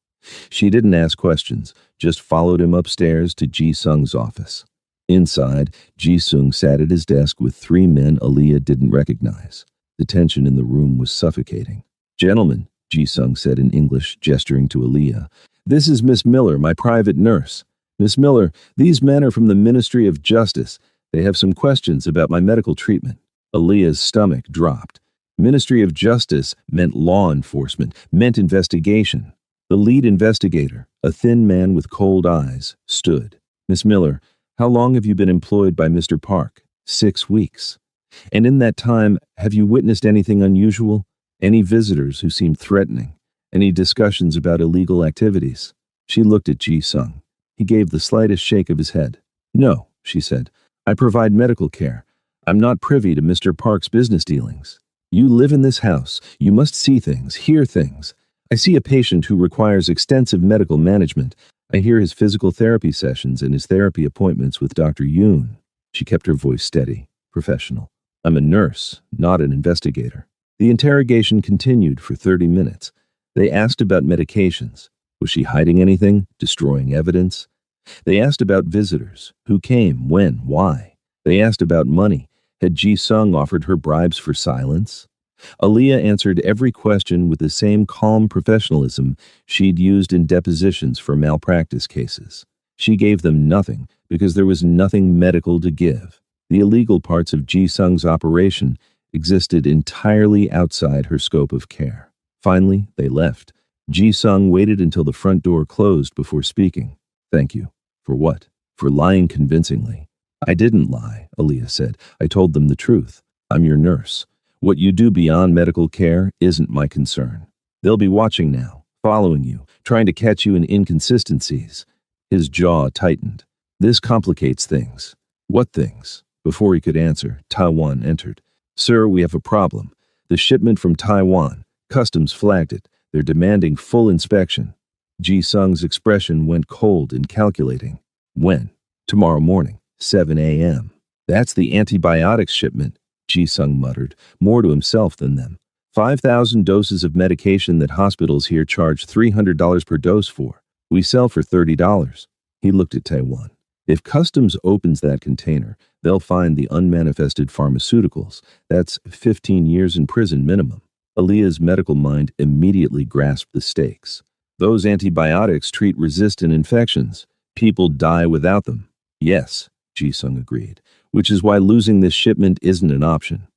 She didn't ask questions, just followed him upstairs to Ji-sung's office. Inside, Ji-sung sat at his desk with 3 men Aaliyah didn't recognize. The tension in the room was suffocating. Gentlemen, Ji-sung said in English, gesturing to Aaliyah, this is Miss Miller, my private nurse. Miss Miller, these men are from the Ministry of Justice. They have some questions about my medical treatment. Aaliyah's stomach dropped. Ministry of Justice meant law enforcement, meant investigation. The lead investigator, a thin man with cold eyes, stood. Miss Miller, how long have you been employed by Mr. Park? 6 weeks. And in that time, have you witnessed anything unusual? Any visitors who seemed threatening? Any discussions about illegal activities? She looked at Ji-sung. He gave the slightest shake of his head. No, she said. I provide medical care. I'm not privy to Mr. Park's business dealings. You live in this house. You must see things, hear things. I see a patient who requires extensive medical management. I hear his physical therapy sessions and his therapy appointments with Dr. Yoon. She kept her voice steady, professional. I'm a nurse, not an investigator. The interrogation continued for 30 minutes. They asked about medications. Was she hiding anything, destroying evidence? They asked about visitors. Who came, when, why? They asked about money. Had Ji-sung offered her bribes for silence? Aaliyah answered every question with the same calm professionalism she'd used in depositions for malpractice cases. She gave them nothing because there was nothing medical to give. The illegal parts of Ji-sung's operation existed entirely outside her scope of care. Finally, they left. Ji-sung waited until the front door closed before speaking. Thank you. For what? For lying convincingly. I didn't lie, Aaliyah said. I told them the truth. I'm your nurse. What you do beyond medical care isn't my concern. They'll be watching now, following you, trying to catch you in inconsistencies. His jaw tightened. This complicates things. What things? Before he could answer, Taiwan entered. Sir, we have a problem. The shipment from Taiwan. Customs flagged it. They're demanding full inspection. Ji-sung's expression went cold and calculating. When? Tomorrow morning, 7 a.m. That's the antibiotics shipment, Ji-sung muttered, more to himself than them. 5,000 doses of medication that hospitals here charge $300 per dose for. We sell for $30. He looked at Taiwan. If customs opens that container, they'll find the unmanifested pharmaceuticals. That's 15 years in prison minimum. Aaliyah's medical mind immediately grasped the stakes. Those antibiotics treat resistant infections. People die without them. Yes, Ji-sung agreed, which is why losing this shipment isn't an option.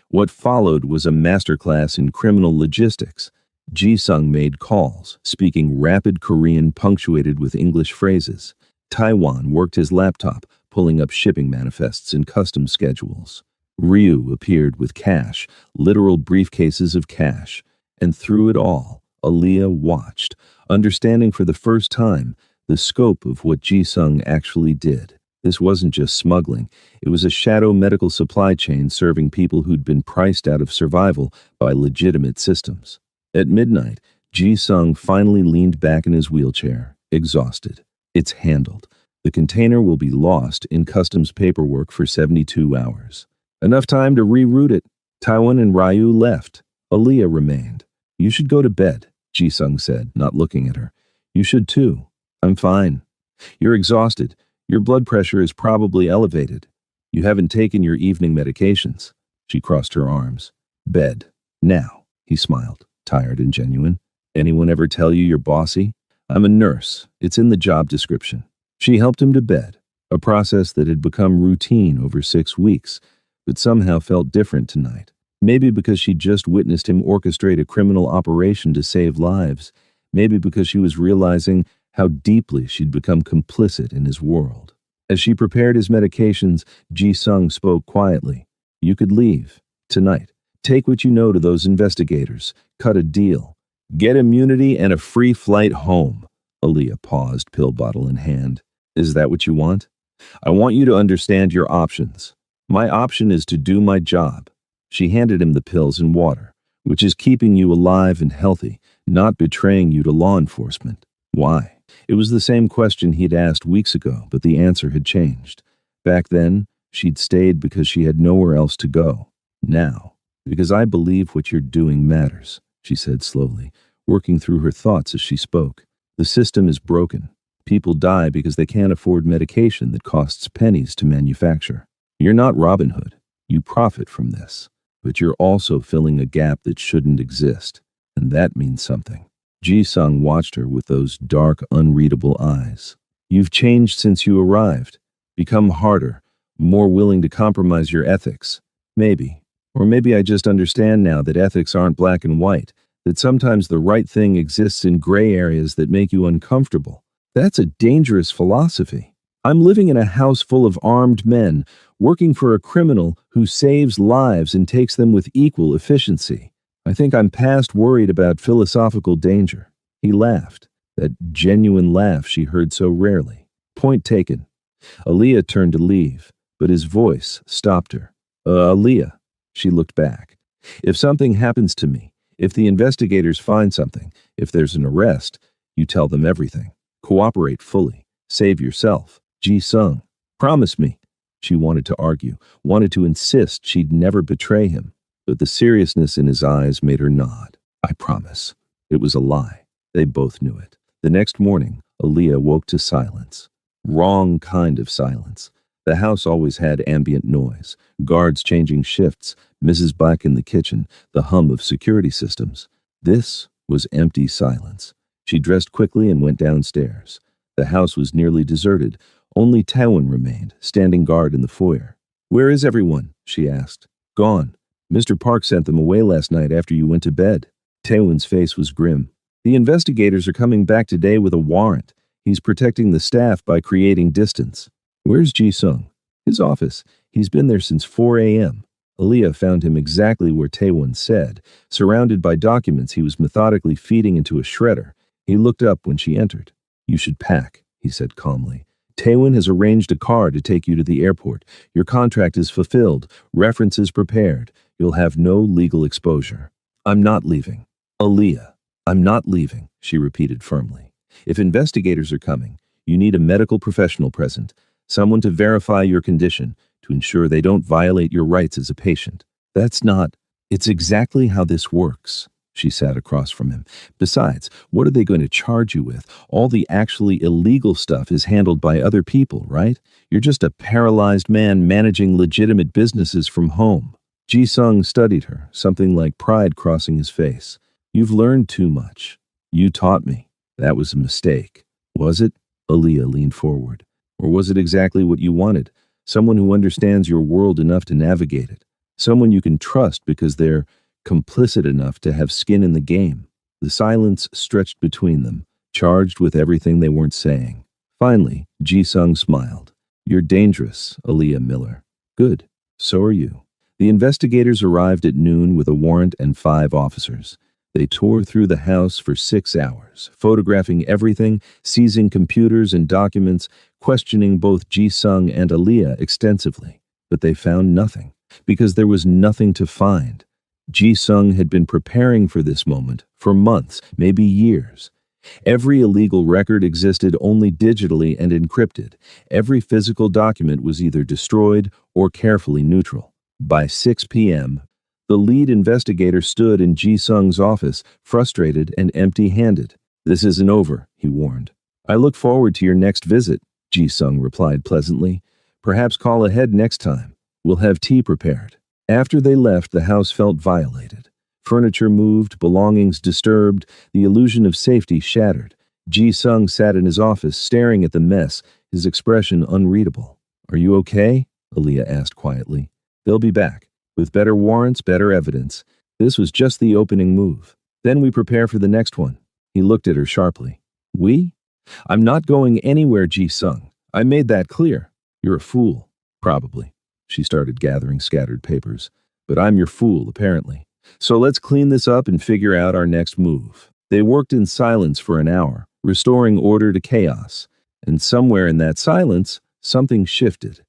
What followed was a masterclass in criminal logistics. Ji-sung made calls, speaking rapid Korean punctuated with English phrases. Taiwan worked his laptop, pulling up shipping manifests and customs schedules. Ryu appeared with cash, literal briefcases of cash. And through it all, Aaliyah watched, understanding for the first time the scope of what Ji-sung actually did. This wasn't just smuggling. It was a shadow medical supply chain serving people who'd been priced out of survival by legitimate systems. At midnight, Ji-sung finally leaned back in his wheelchair, exhausted. It's handled. The container will be lost in customs paperwork for 72 hours. Enough time to reroute it. Taiwan and Ryu left. Aaliyah remained. You should go to bed, Ji-sung said, not looking at her. You should too. I'm fine. You're exhausted. Your blood pressure is probably elevated. You haven't taken your evening medications. She crossed her arms. Bed. Now, he smiled, tired and genuine. Anyone ever tell you you're bossy? I'm a nurse. It's in the job description. She helped him to bed, a process that had become routine over 6 weeks, but somehow felt different tonight. Maybe because she'd just witnessed him orchestrate a criminal operation to save lives. Maybe because she was realizing how deeply she'd become complicit in his world. As she prepared his medications, Ji-sung spoke quietly. You could leave. Tonight. Take what you know to those investigators. Cut a deal. Get immunity and a free flight home. Aaliyah paused, pill bottle in hand. Is that what you want? I want you to understand your options. My option is to do my job. She handed him the pills and water, which is keeping you alive and healthy, not betraying you to law enforcement. Why? It was the same question he'd asked weeks ago, but the answer had changed. Back then, she'd stayed because she had nowhere else to go. Now, because I believe what you're doing matters, she said slowly, working through her thoughts as she spoke. The system is broken. People die because they can't afford medication that costs pennies to manufacture. You're not Robin Hood. You profit from this. But you're also filling a gap that shouldn't exist. And that means something. Ji-sung watched her with those dark, unreadable eyes. You've changed since you arrived. Become harder, more willing to compromise your ethics. Maybe. Or maybe I just understand now that ethics aren't black and white, that sometimes the right thing exists in gray areas that make you uncomfortable. That's a dangerous philosophy. I'm living in a house full of armed men, working for a criminal who saves lives and takes them with equal efficiency. I think I'm past worried about philosophical danger. He laughed, that genuine laugh she heard so rarely. Point taken. Aaliyah turned to leave, but his voice stopped her. Aaliyah. She looked back. If something happens to me, if the investigators find something, if there's an arrest, you tell them everything. Cooperate fully. Save yourself. Ji-sung. Promise me. She wanted to argue, wanted to insist she'd never betray him. But the seriousness in his eyes made her nod. I promise. It was a lie. They both knew it. The next morning, Aaliyah woke to silence. Wrong kind of silence. The house always had ambient noise, guards changing shifts, Mrs. Black in the kitchen, the hum of security systems. This was empty silence. She dressed quickly and went downstairs. The house was nearly deserted. Only Taiwan remained, standing guard in the foyer. Where is everyone? She asked. Gone. Mr. Park sent them away last night after you went to bed. Taewon's face was grim. The investigators are coming back today with a warrant. He's protecting the staff by creating distance. Where's Ji-sung? His office. He's been there since 4 a.m. Aaliyah found him exactly where Taewon said, surrounded by documents he was methodically feeding into a shredder. He looked up when she entered. You should pack, he said calmly. Taewon has arranged a car to take you to the airport. Your contract is fulfilled. References prepared. You'll have no legal exposure. I'm not leaving. Aaliyah, I'm not leaving, she repeated firmly. If investigators are coming, you need a medical professional present. someone to verify your condition, to ensure they don't violate your rights as a patient. That's not. It's exactly how this works. She sat across from him. Besides, what are they going to charge you with? All the actually illegal stuff is handled by other people, right? You're just a paralyzed man managing legitimate businesses from home. Ji-sung studied her, something like pride crossing his face. You've learned too much. You taught me. That was a mistake. Was it? Aaliyah leaned forward. Or was it exactly what you wanted? Someone who understands your world enough to navigate it. Someone you can trust because they're complicit enough to have skin in the game. The silence stretched between them, charged with everything they weren't saying. Finally, Ji-sung smiled. You're dangerous, Aaliyah Miller. Good. So are you. The investigators arrived at noon with a warrant and 5 officers. They tore through the house for 6 hours, photographing everything, seizing computers and documents, questioning both Ji-sung and Aaliyah extensively. But they found nothing, because there was nothing to find. Ji-sung had been preparing for this moment for months, maybe years. Every illegal record existed only digitally and encrypted. Every physical document was either destroyed or carefully neutral. By 6 p.m., the lead investigator stood in Ji-sung's office, frustrated and empty-handed. This isn't over, he warned. I look forward to your next visit, Ji-sung replied pleasantly. Perhaps call ahead next time. We'll have tea prepared. After they left, the house felt violated. Furniture moved, belongings disturbed, the illusion of safety shattered. Ji-sung sat in his office, staring at the mess, his expression unreadable. Are you okay? Aaliyah asked quietly. They'll be back. With better warrants, better evidence. This was just the opening move. Then we prepare for the next one. He looked at her sharply. We? I'm not going anywhere, Ji-sung. I made that clear. You're a fool. Probably. She started gathering scattered papers. But I'm your fool, apparently. So let's clean this up and figure out our next move. They worked in silence for an hour, restoring order to chaos. And somewhere in that silence, something shifted.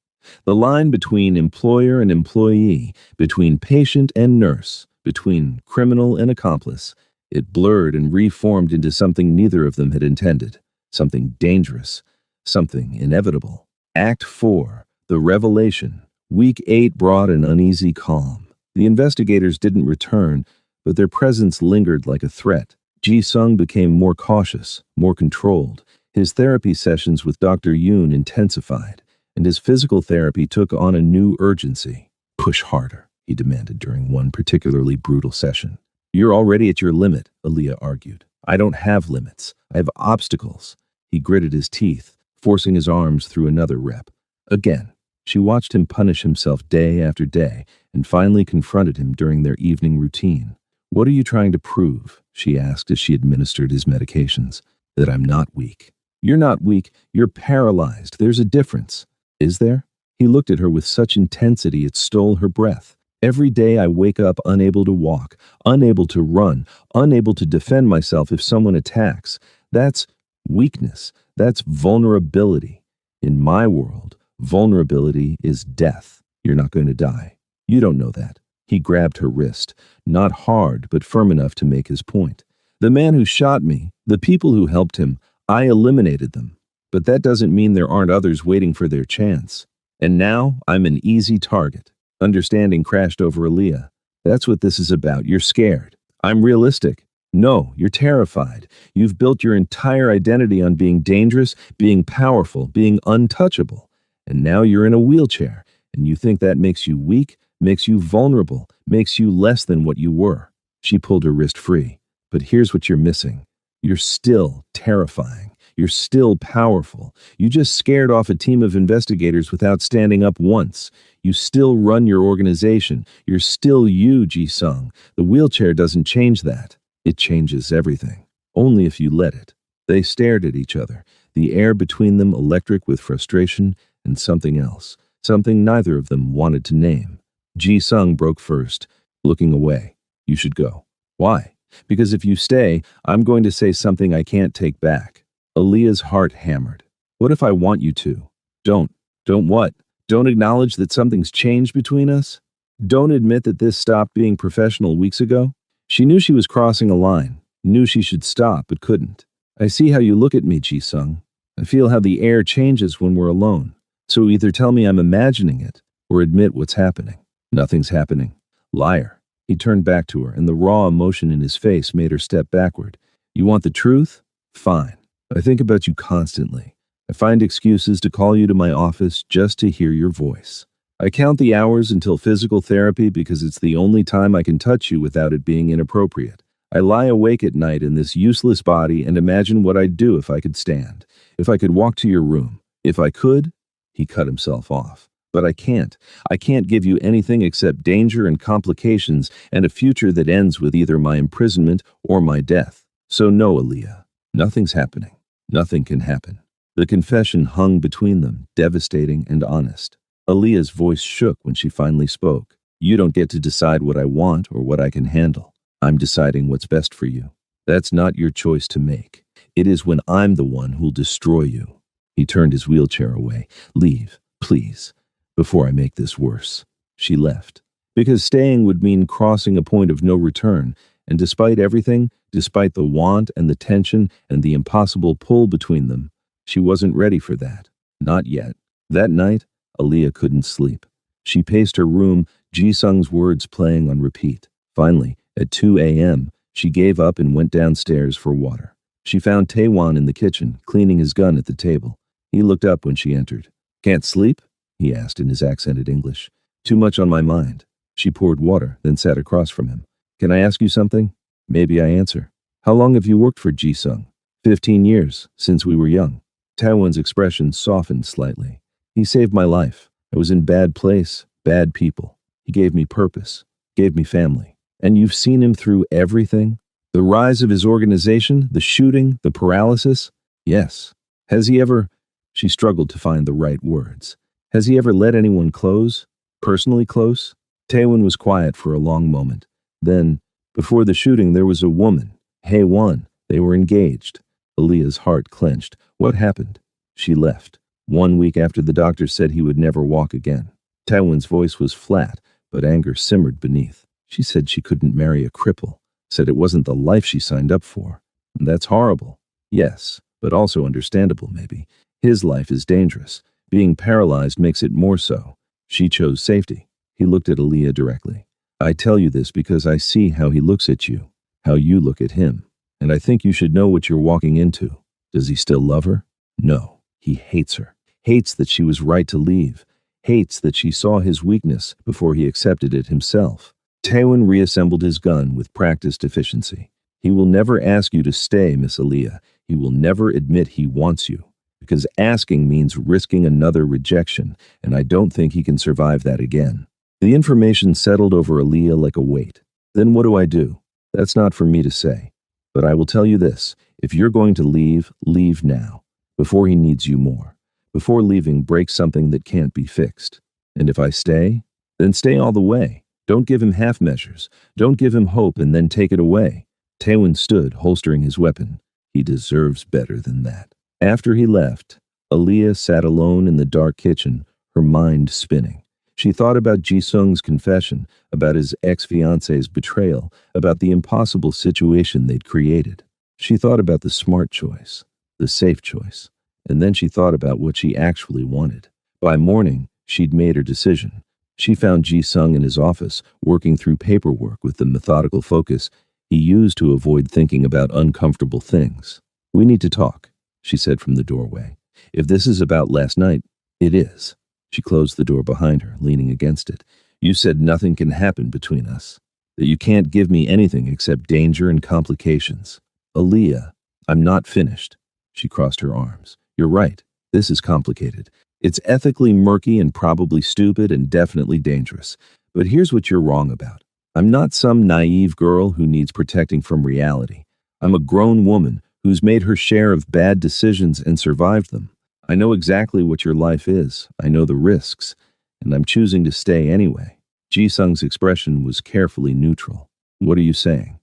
The line between employer and employee, between patient and nurse, between criminal and accomplice, it blurred and reformed into something neither of them had intended. Something dangerous. Something inevitable. Act 4. The Revelation. Week 8 brought an uneasy calm. The investigators didn't return, but their presence lingered like a threat. Ji-sung became more cautious, more controlled. His therapy sessions with Dr. Yoon intensified, and his physical therapy took on a new urgency. Push harder, he demanded during one particularly brutal session. You're already at your limit, Aaliyah argued. I don't have limits. I have obstacles. He gritted his teeth, forcing his arms through another rep. Again, she watched him punish himself day after day, and finally confronted him during their evening routine. What are you trying to prove? She asked as she administered his medications. That I'm not weak. You're not weak. You're paralyzed. There's a difference. Is there? He looked at her with such intensity it stole her breath. Every day I wake up unable to walk, unable to run, unable to defend myself if someone attacks. That's weakness. That's vulnerability. In my world, vulnerability is death. You're not going to die. You don't know that. He grabbed her wrist, not hard, but firm enough to make his point. The man who shot me, the people who helped him, I eliminated them. But that doesn't mean there aren't others waiting for their chance. And now I'm an easy target. Understanding crashed over Aaliyah. That's what this is about. You're scared. I'm realistic. No, you're terrified. You've built your entire identity on being dangerous, being powerful, being untouchable. And now you're in a wheelchair, and you think that makes you weak, makes you vulnerable, makes you less than what you were. She pulled her wrist free. But here's what you're missing. You're still terrifying. You're still powerful. You just scared off a team of investigators without standing up once. You still run your organization. You're still you, Ji-sung. The wheelchair doesn't change that. It changes everything. Only if you let it. They stared at each other, the air between them electric with frustration and something else, something neither of them wanted to name. Ji-sung broke first, looking away. You should go. Why? Because if you stay, I'm going to say something I can't take back. Aaliyah's heart hammered. What if I want you to? Don't. Don't what? Don't acknowledge that something's changed between us? Don't admit that this stopped being professional weeks ago? She knew she was crossing a line, knew she should stop, but couldn't. I see how you look at me, Ji-sung. I feel how the air changes when we're alone. So either tell me I'm imagining it, or admit what's happening. Nothing's happening. Liar. He turned back to her, and the raw emotion in his face made her step backward. You want the truth? Fine. I think about you constantly. I find excuses to call you to my office just to hear your voice. I count the hours until physical therapy because it's the only time I can touch you without it being inappropriate. I lie awake at night in this useless body and imagine what I'd do if I could stand, if I could walk to your room. If I could, he cut himself off. But I can't. I can't give you anything except danger and complications and a future that ends with either my imprisonment or my death. So no, Aaliyah. Nothing's happening. Nothing can happen. The confession hung between them, devastating and honest. Aaliyah's voice shook when she finally spoke. You don't get to decide what I want or what I can handle. I'm deciding what's best for you. That's not your choice to make. It is when I'm the one who'll destroy you. He turned his wheelchair away. Leave, please, before I make this worse. She left. Because staying would mean crossing a point of no return, and despite everything, despite the want and the tension and the impossible pull between them, she wasn't ready for that. Not yet. That night, Aaliyah couldn't sleep. She paced her room, Ji-sung's words playing on repeat. Finally, at 2 a.m., she gave up and went downstairs for water. She found Taewon in the kitchen, cleaning his gun at the table. He looked up when she entered. Can't sleep? He asked in his accented English. Too much on my mind. She poured water, then sat across from him. Can I ask you something? Maybe I answer. How long have you worked for Ji-sung? 15 years, since we were young. Taewon's expression softened slightly. He saved my life. I was in bad place, bad people. He gave me purpose, gave me family. And you've seen him through everything? The rise of his organization, the shooting, the paralysis? Yes. Has he ever... She struggled to find the right words. Has he ever let anyone close? Personally close? Taewon was quiet for a long moment. Then, before the shooting, there was a woman. Hae-won. They were engaged. Aaliyah's heart clenched. What happened? She left. 1 week after the doctor said he would never walk again. Taewon's voice was flat, but anger simmered beneath. She said she couldn't marry a cripple. Said it wasn't the life she signed up for. That's horrible. Yes, but also understandable, maybe. His life is dangerous. Being paralyzed makes it more so. She chose safety. He looked at Aaliyah directly. I tell you this because I see how he looks at you, how you look at him. And I think you should know what you're walking into. Does he still love her? No, he hates her. Hates that she was right to leave. Hates that she saw his weakness before he accepted it himself. Taewon reassembled his gun with practiced efficiency. He will never ask you to stay, Miss Aaliyah. He will never admit he wants you. Because asking means risking another rejection, and I don't think he can survive that again. The information settled over Aaliyah like a weight. Then what do I do? That's not for me to say. But I will tell you this. If you're going to leave, leave now. Before he needs you more. Before leaving breaks something that can't be fixed. And if I stay, then stay all the way. Don't give him half measures. Don't give him hope and then take it away. Taewon stood, holstering his weapon. He deserves better than that. After he left, Aaliyah sat alone in the dark kitchen, her mind spinning. She thought about Ji-sung's confession, about his ex-fiance's betrayal, about the impossible situation they'd created. She thought about the smart choice, the safe choice, and then she thought about what she actually wanted. By morning, she'd made her decision. She found Ji-sung in his office, working through paperwork with the methodical focus he used to avoid thinking about uncomfortable things. We need to talk, she said from the doorway. If this is about last night, it is. She closed the door behind her, leaning against it. You said nothing can happen between us, that you can't give me anything except danger and complications. Aaliyah, I'm not finished. She crossed her arms. You're right. This is complicated. It's ethically murky and probably stupid and definitely dangerous. But here's what you're wrong about. I'm not some naive girl who needs protecting from reality. I'm a grown woman who's made her share of bad decisions and survived them. I know exactly what your life is. I know the risks. And I'm choosing to stay anyway. Ji-sung's expression was carefully neutral. What are you saying?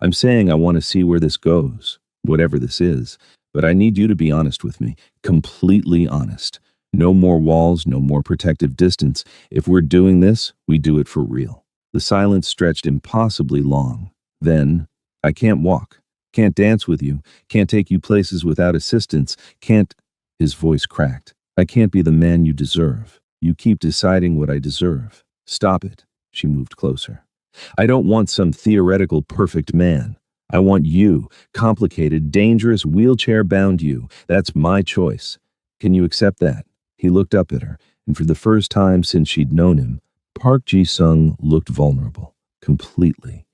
I'm saying I want to see where this goes, whatever this is. But I need you to be honest with me, completely honest. No more walls, no more protective distance. If we're doing this, we do it for real. The silence stretched impossibly long. Then, I can't walk, can't dance with you, can't take you places without assistance, can't... His voice cracked. I can't be the man you deserve. You keep deciding what I deserve. Stop it. She moved closer. I don't want some theoretical perfect man. I want you, complicated, dangerous, wheelchair-bound you. That's my choice. Can you accept that? He looked up at her, and for the first time since she'd known him, Park Ji-sung looked vulnerable. Completely,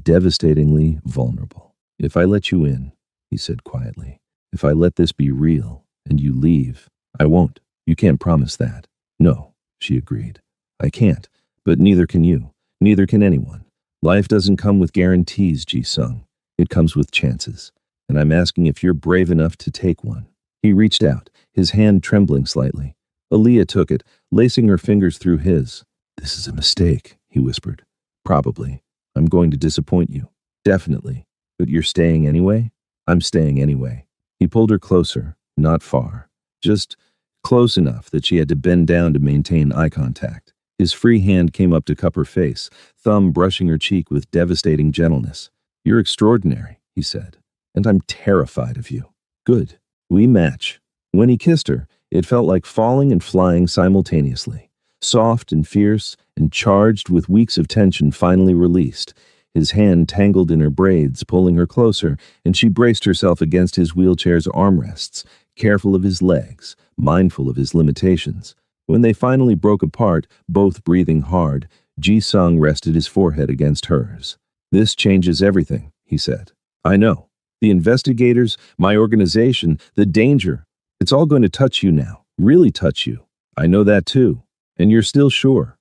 devastatingly vulnerable. If I let you in, he said quietly, if I let this be real, and you leave, I won't. You can't promise that. No, she agreed. I can't, but neither can you. Neither can anyone. Life doesn't come with guarantees, Ji-sung. It comes with chances. And I'm asking if you're brave enough to take one. He reached out, his hand trembling slightly. Aaliyah took it, lacing her fingers through his. This is a mistake, he whispered. Probably. I'm going to disappoint you. Definitely. But you're staying anyway? I'm staying anyway. He pulled her closer, not far. Just close enough that she had to bend down to maintain eye contact. His free hand came up to cup her face, thumb brushing her cheek with devastating gentleness. You're extraordinary, he said, and I'm terrified of you. Good. We match. When he kissed her, it felt like falling and flying simultaneously. Soft and fierce and charged with weeks of tension finally released. His hand tangled in her braids, pulling her closer, and she braced herself against his wheelchair's armrests, careful of his legs, mindful of his limitations. When they finally broke apart, both breathing hard, Ji-sung rested his forehead against hers. This changes everything, he said. I know. The investigators, my organization, the danger. It's all going to touch you now. Really touch you. I know that too. And you're still sure.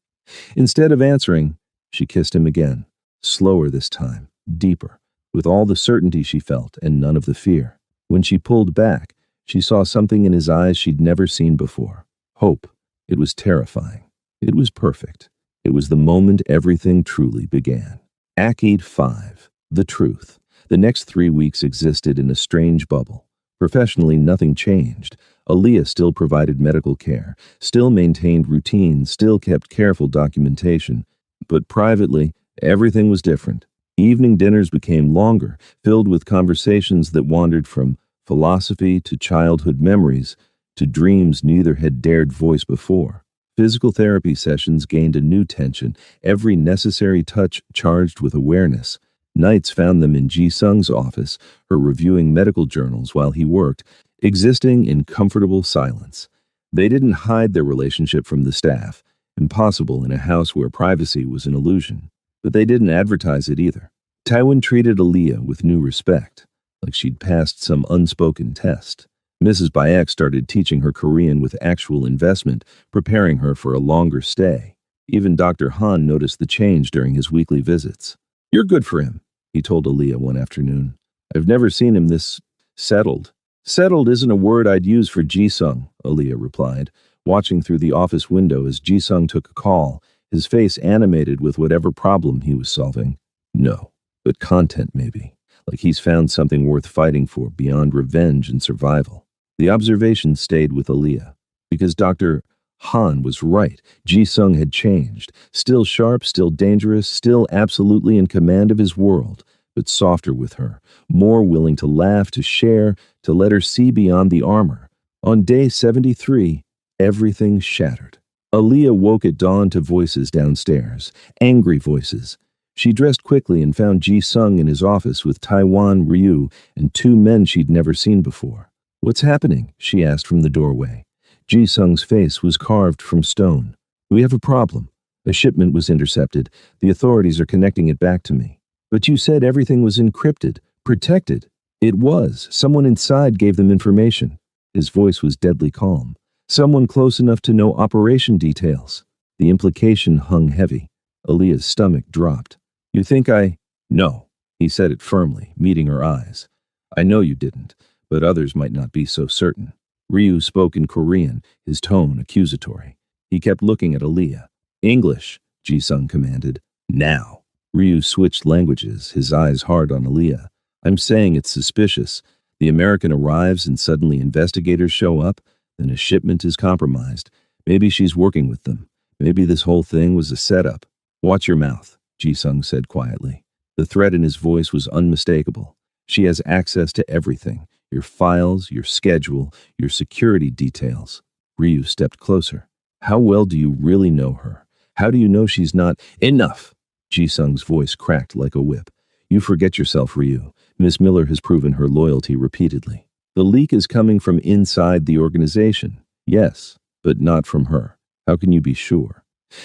Instead of answering, she kissed him again. Slower this time, deeper, with all the certainty she felt and none of the fear. When she pulled back, she saw something in his eyes she'd never seen before. Hope. It was terrifying. It was perfect. It was the moment everything truly began. Act 5. The truth. The next 3 weeks existed in a strange bubble. Professionally, nothing changed. Aaliyah still provided medical care, still maintained routines, still kept careful documentation. But privately, everything was different. Evening dinners became longer, filled with conversations that wandered from philosophy to childhood memories, to dreams neither had dared voice before. Physical therapy sessions gained a new tension, every necessary touch charged with awareness. Nights found them in Ji-sung's office, her reviewing medical journals while he worked, existing in comfortable silence. They didn't hide their relationship from the staff, impossible in a house where privacy was an illusion. But they didn't advertise it either. Taiwan treated Aaliyah with new respect, like she'd passed some unspoken test. Mrs. Bayek started teaching her Korean with actual investment, preparing her for a longer stay. Even Dr. Han noticed the change during his weekly visits. You're good for him, he told Aaliyah one afternoon. I've never seen him this settled. Settled isn't a word I'd use for Ji-sung, Aaliyah replied, watching through the office window as Ji-sung took a call, his face animated with whatever problem he was solving. No, but content maybe, like he's found something worth fighting for beyond revenge and survival. The observation stayed with Aaliyah, because Dr. Han was right. Ji-sung had changed, still sharp, still dangerous, still absolutely in command of his world, but softer with her, more willing to laugh, to share, to let her see beyond the armor. On day 73, everything shattered. Aaliyah woke at dawn to voices downstairs, angry voices. She dressed quickly and found Ji-sung in his office with Taiwan, Ryu, and 2 men she'd never seen before. What's happening? She asked from the doorway. Ji-sung's face was carved from stone. We have a problem. A shipment was intercepted. The authorities are connecting it back to me. But you said everything was encrypted, protected. It was. Someone inside gave them information. His voice was deadly calm. Someone close enough to know operation details. The implication hung heavy. Aaliyah's stomach dropped. You think I... No, he said it firmly, meeting her eyes. I know you didn't, but others might not be so certain. Ryu spoke in Korean, his tone accusatory. He kept looking at Aaliyah. English, Ji-sung commanded. Now. Ryu switched languages, his eyes hard on Aaliyah. I'm saying it's suspicious. The American arrives and suddenly investigators show up, then a shipment is compromised. Maybe she's working with them. Maybe this whole thing was a setup. Watch your mouth, Ji-sung said quietly. The threat in his voice was unmistakable. She has access to everything. Your files, your schedule, your security details. Ryu stepped closer. How well do you really know her? How do you know she's not— Enough! Ji-sung's voice cracked like a whip. You forget yourself, Ryu. Miss Miller has proven her loyalty repeatedly. The leak is coming from inside the organization. Yes, but not from her. How can you be sure?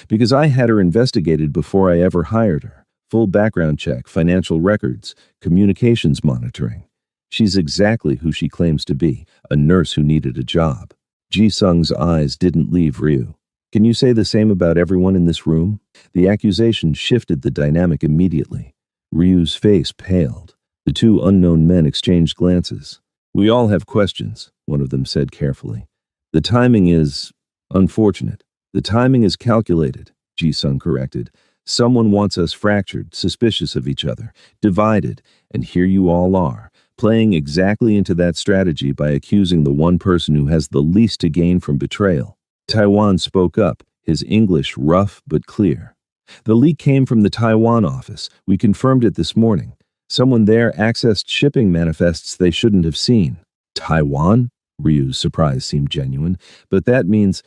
Because I had her investigated before I ever hired her. Full background check, financial records, communications monitoring. She's exactly who she claims to be, a nurse who needed a job. Ji-sung's eyes didn't leave Ryu. Can you say the same about everyone in this room? The accusation shifted the dynamic immediately. Ryu's face paled. The two unknown men exchanged glances. We all have questions, one of them said carefully. The timing is unfortunate. The timing is calculated, Ji-sung corrected. Someone wants us fractured, suspicious of each other, divided, and here you all are, playing exactly into that strategy by accusing the one person who has the least to gain from betrayal. Taiwan spoke up, his English rough but clear. The leak came from the Taiwan office. We confirmed it this morning. Someone there accessed shipping manifests they shouldn't have seen. Taiwan? Ryu's surprise seemed genuine. But it means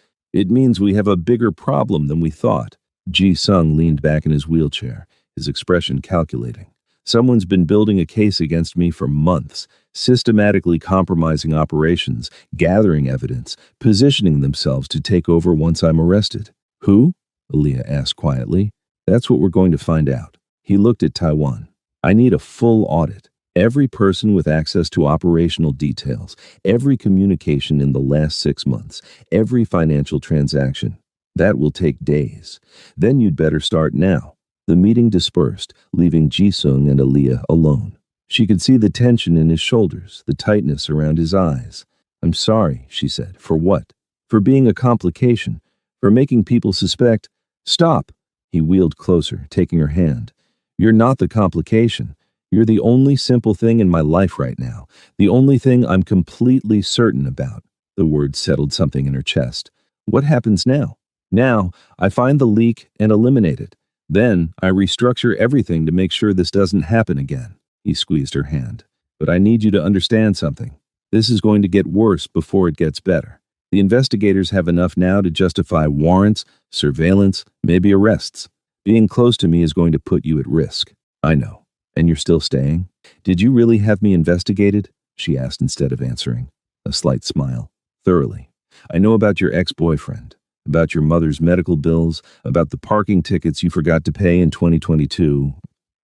we have a bigger problem than we thought. Ji-sung leaned back in his wheelchair, his expression calculating. Someone's been building a case against me for months, systematically compromising operations, gathering evidence, positioning themselves to take over once I'm arrested. Who? Aaliyah asked quietly. That's what we're going to find out. He looked at Taiwan. I need a full audit. Every person with access to operational details, every communication in the last 6 months, every financial transaction. That will take days. Then you'd better start now. The meeting dispersed, leaving Ji-sung and Aaliyah alone. She could see the tension in his shoulders, the tightness around his eyes. I'm sorry, she said. For what? For being a complication. For making people suspect. Stop! He wheeled closer, taking her hand. You're not the complication. You're the only simple thing in my life right now. The only thing I'm completely certain about. The words settled something in her chest. What happens now? Now, I find the leak and eliminate it. Then, I restructure everything to make sure this doesn't happen again. He squeezed her hand. But I need you to understand something. This is going to get worse before it gets better. The investigators have enough now to justify warrants, surveillance, maybe arrests. Being close to me is going to put you at risk. I know. And you're still staying? Did you really have me investigated? She asked instead of answering. A slight smile. Thoroughly. I know about your ex-boyfriend. About your mother's medical bills, about the parking tickets you forgot to pay in 2022.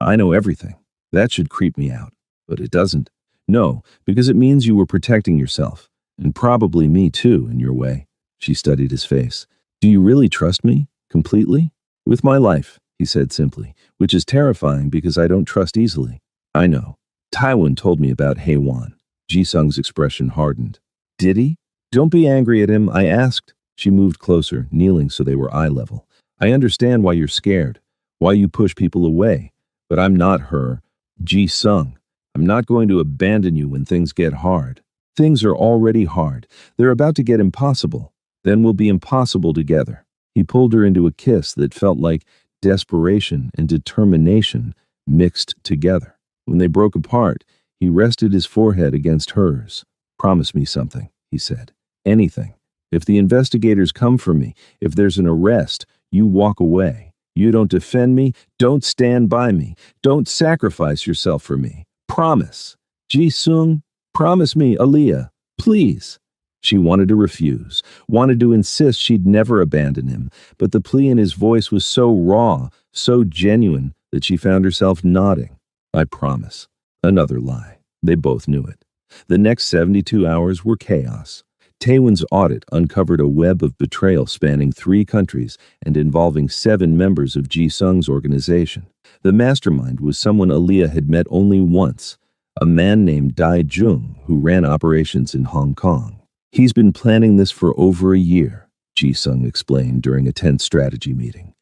I know everything. That should creep me out. But it doesn't. No, because it means you were protecting yourself. And probably me too, in your way. She studied his face. Do you really trust me? Completely? With my life, he said simply, which is terrifying because I don't trust easily. I know. Taiwan told me about Haewon. Ji-sung's expression hardened. Did he? Don't be angry at him, I asked. She moved closer, kneeling so they were eye level. I understand why you're scared, why you push people away, but I'm not her. Ji-sung, I'm not going to abandon you when things get hard. Things are already hard. They're about to get impossible. Then we'll be impossible together. He pulled her into a kiss that felt like desperation and determination mixed together. When they broke apart, he rested his forehead against hers. Promise me something, he said. Anything. If the investigators come for me, if there's an arrest, you walk away. You don't defend me, don't stand by me, don't sacrifice yourself for me. Promise. Ji-sung, promise me, Aaliyah, please. She wanted to refuse, wanted to insist she'd never abandon him, but the plea in his voice was so raw, so genuine, that she found herself nodding. I promise. Another lie. They both knew it. The next 72 hours were chaos. Taewon's audit uncovered a web of betrayal spanning 3 countries and involving 7 members of Ji-sung's organization. The mastermind was someone Aaliyah had met only once, a man named Dai Jung who ran operations in Hong Kong. He's been planning this for over a year, Ji-sung explained during a tense strategy meeting.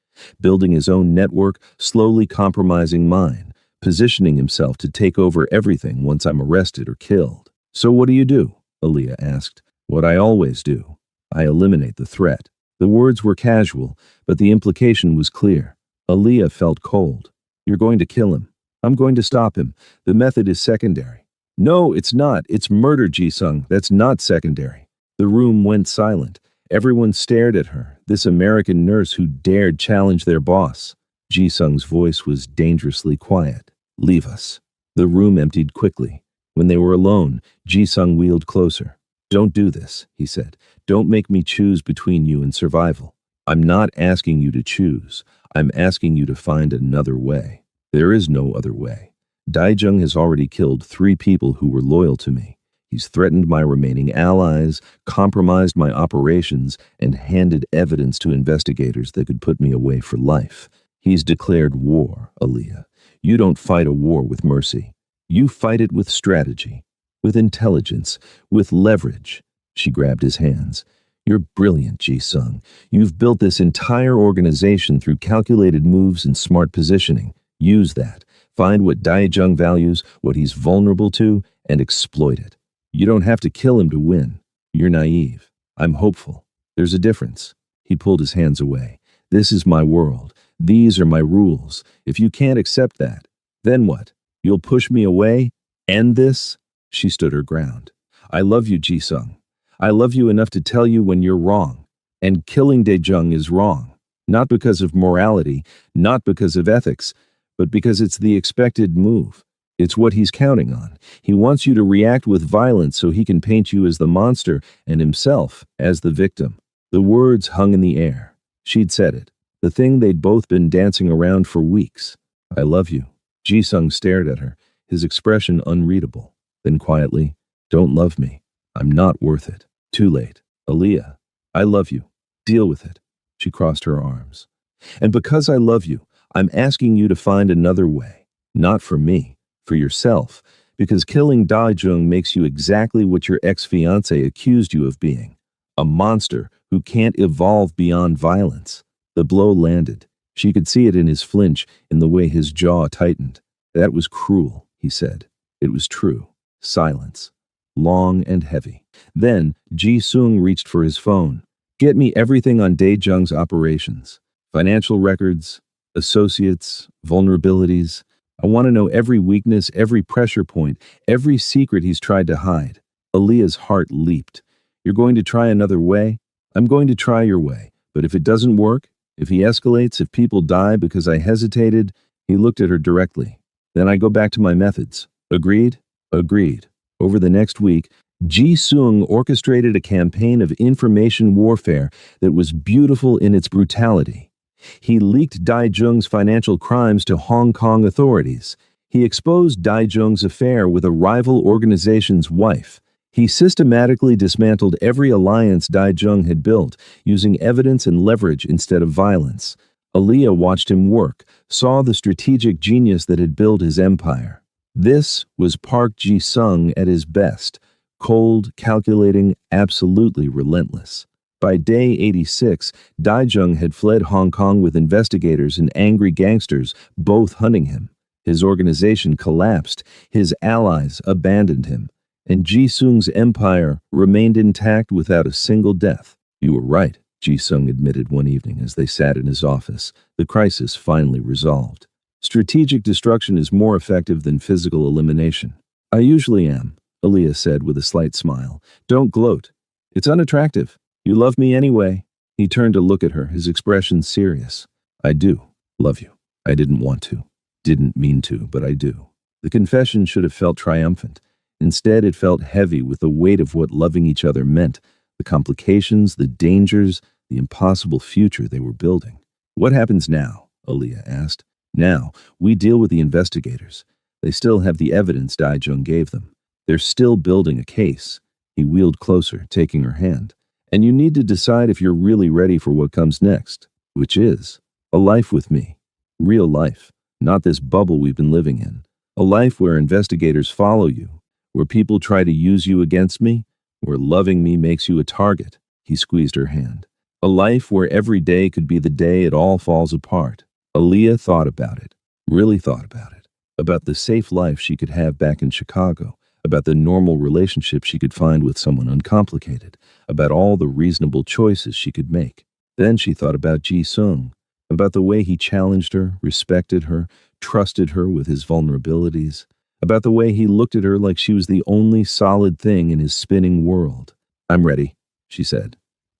Building his own network, slowly compromising mine, positioning himself to take over everything once I'm arrested or killed. So what do you do? Aaliyah asked. What I always do. I eliminate the threat. The words were casual, but the implication was clear. Aaliyah felt cold. You're going to kill him. I'm going to stop him. The method is secondary. No, it's not. It's murder, Ji-sung. That's not secondary. The room went silent. Everyone stared at her, this American nurse who dared challenge their boss. Ji-sung's voice was dangerously quiet. Leave us. The room emptied quickly. When they were alone, Ji-sung wheeled closer. Don't do this, he said. Don't make me choose between you and survival. I'm not asking you to choose. I'm asking you to find another way. There is no other way. Dae-jung has already killed 3 people who were loyal to me. He's threatened my remaining allies, compromised my operations, and handed evidence to investigators that could put me away for life. He's declared war, Aaliyah. You don't fight a war with mercy. You fight it with strategy, with intelligence, with leverage. She grabbed his hands. You're brilliant, Ji-sung. You've built this entire organization through calculated moves and smart positioning. Use that. Find what Dae-jung values, what he's vulnerable to, and exploit it. You don't have to kill him to win. You're naive. I'm hopeful. There's a difference. He pulled his hands away. This is my world. These are my rules. If you can't accept that, then what? You'll push me away? End this? She stood her ground. I love you, Ji-sung. I love you enough to tell you when you're wrong. And killing Dae-jung is wrong. Not because of morality, not because of ethics, but because it's the expected move. It's what he's counting on. He wants you to react with violence so he can paint you as the monster and himself as the victim. The words hung in the air. She'd said it. The thing they'd both been dancing around for weeks. I love you. Ji-sung stared at her, his expression unreadable. Then quietly, don't love me. I'm not worth it. Too late. Aaliyah, I love you. Deal with it. She crossed her arms. And because I love you, I'm asking you to find another way. Not for me. For yourself, because killing Dae-jung makes you exactly what your ex-fiancé accused you of being, a monster who can't evolve beyond violence. The blow landed. She could see it in his flinch, in the way his jaw tightened. That was cruel, he said. It was true. Silence. Long and heavy. Then, Ji-sung reached for his phone. Get me everything on Dae-jung's operations. Financial records, associates, vulnerabilities. I want to know every weakness, every pressure point, every secret he's tried to hide. Aaliyah's heart leaped. You're going to try another way? I'm going to try your way. But if it doesn't work, if he escalates, if people die because I hesitated, he looked at her directly. Then I go back to my methods. Agreed? Agreed. Over the next week, Ji-sung orchestrated a campaign of information warfare that was beautiful in its brutality. He leaked Dae-jung's financial crimes to Hong Kong authorities. He exposed Dae-jung's affair with a rival organization's wife. He systematically dismantled every alliance Dae-jung had built, using evidence and leverage instead of violence. Aaliyah watched him work, saw the strategic genius that had built his empire. This was Park Ji-sung at his best, cold, calculating, absolutely relentless. By day 86, Dae-jung had fled Hong Kong with investigators and angry gangsters, both hunting him. His organization collapsed, his allies abandoned him, and Ji-sung's empire remained intact without a single death. You were right, Ji-sung admitted one evening as they sat in his office, the crisis finally resolved. Strategic destruction is more effective than physical elimination. I usually am, Aaliyah said with a slight smile. Don't gloat. It's unattractive. You love me anyway. He turned to look at her, his expression serious. I do love you. I didn't want to. Didn't mean to, but I do. The confession should have felt triumphant. Instead, it felt heavy with the weight of what loving each other meant, the complications, the dangers, the impossible future they were building. What happens now? Aaliyah asked. Now, we deal with the investigators. They still have the evidence Dae-jung gave them. They're still building a case. He wheeled closer, taking her hand. And you need to decide if you're really ready for what comes next, which is a life with me. Real life, not this bubble we've been living in. A life where investigators follow you, where people try to use you against me, where loving me makes you a target. He squeezed her hand. A life where every day could be the day it all falls apart. Aaliyah thought about it, really thought about it, about the safe life she could have back in Chicago, about the normal relationship she could find with someone uncomplicated, about all the reasonable choices she could make. Then she thought about Ji-sung, about the way he challenged her, respected her, trusted her with his vulnerabilities, about the way he looked at her like she was the only solid thing in his spinning world. I'm ready, she said.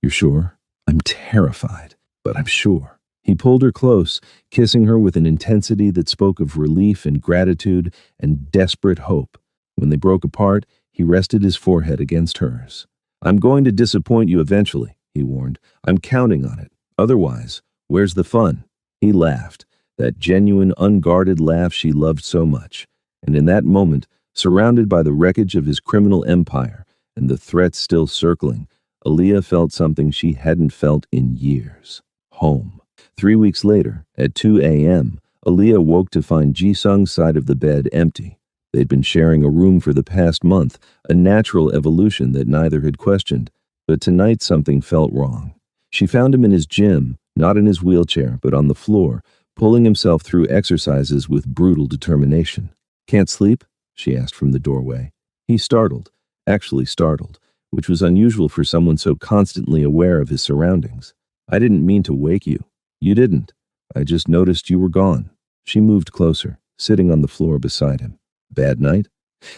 You're sure? I'm terrified, but I'm sure. He pulled her close, kissing her with an intensity that spoke of relief and gratitude and desperate hope. When they broke apart, he rested his forehead against hers. I'm going to disappoint you eventually, he warned. I'm counting on it. Otherwise, where's the fun? He laughed, that genuine, unguarded laugh she loved so much. And in that moment, surrounded by the wreckage of his criminal empire and the threats still circling, Aaliyah felt something she hadn't felt in years. Home. 3 weeks later, at 2 a.m., Aaliyah woke to find Ji-sung's side of the bed empty. They'd been sharing a room for the past month, a natural evolution that neither had questioned. But tonight something felt wrong. She found him in his gym, not in his wheelchair, but on the floor, pulling himself through exercises with brutal determination. Can't sleep? She asked from the doorway. He startled, actually startled, which was unusual for someone so constantly aware of his surroundings. I didn't mean to wake you. You didn't. I just noticed you were gone. She moved closer, sitting on the floor beside him. Bad night?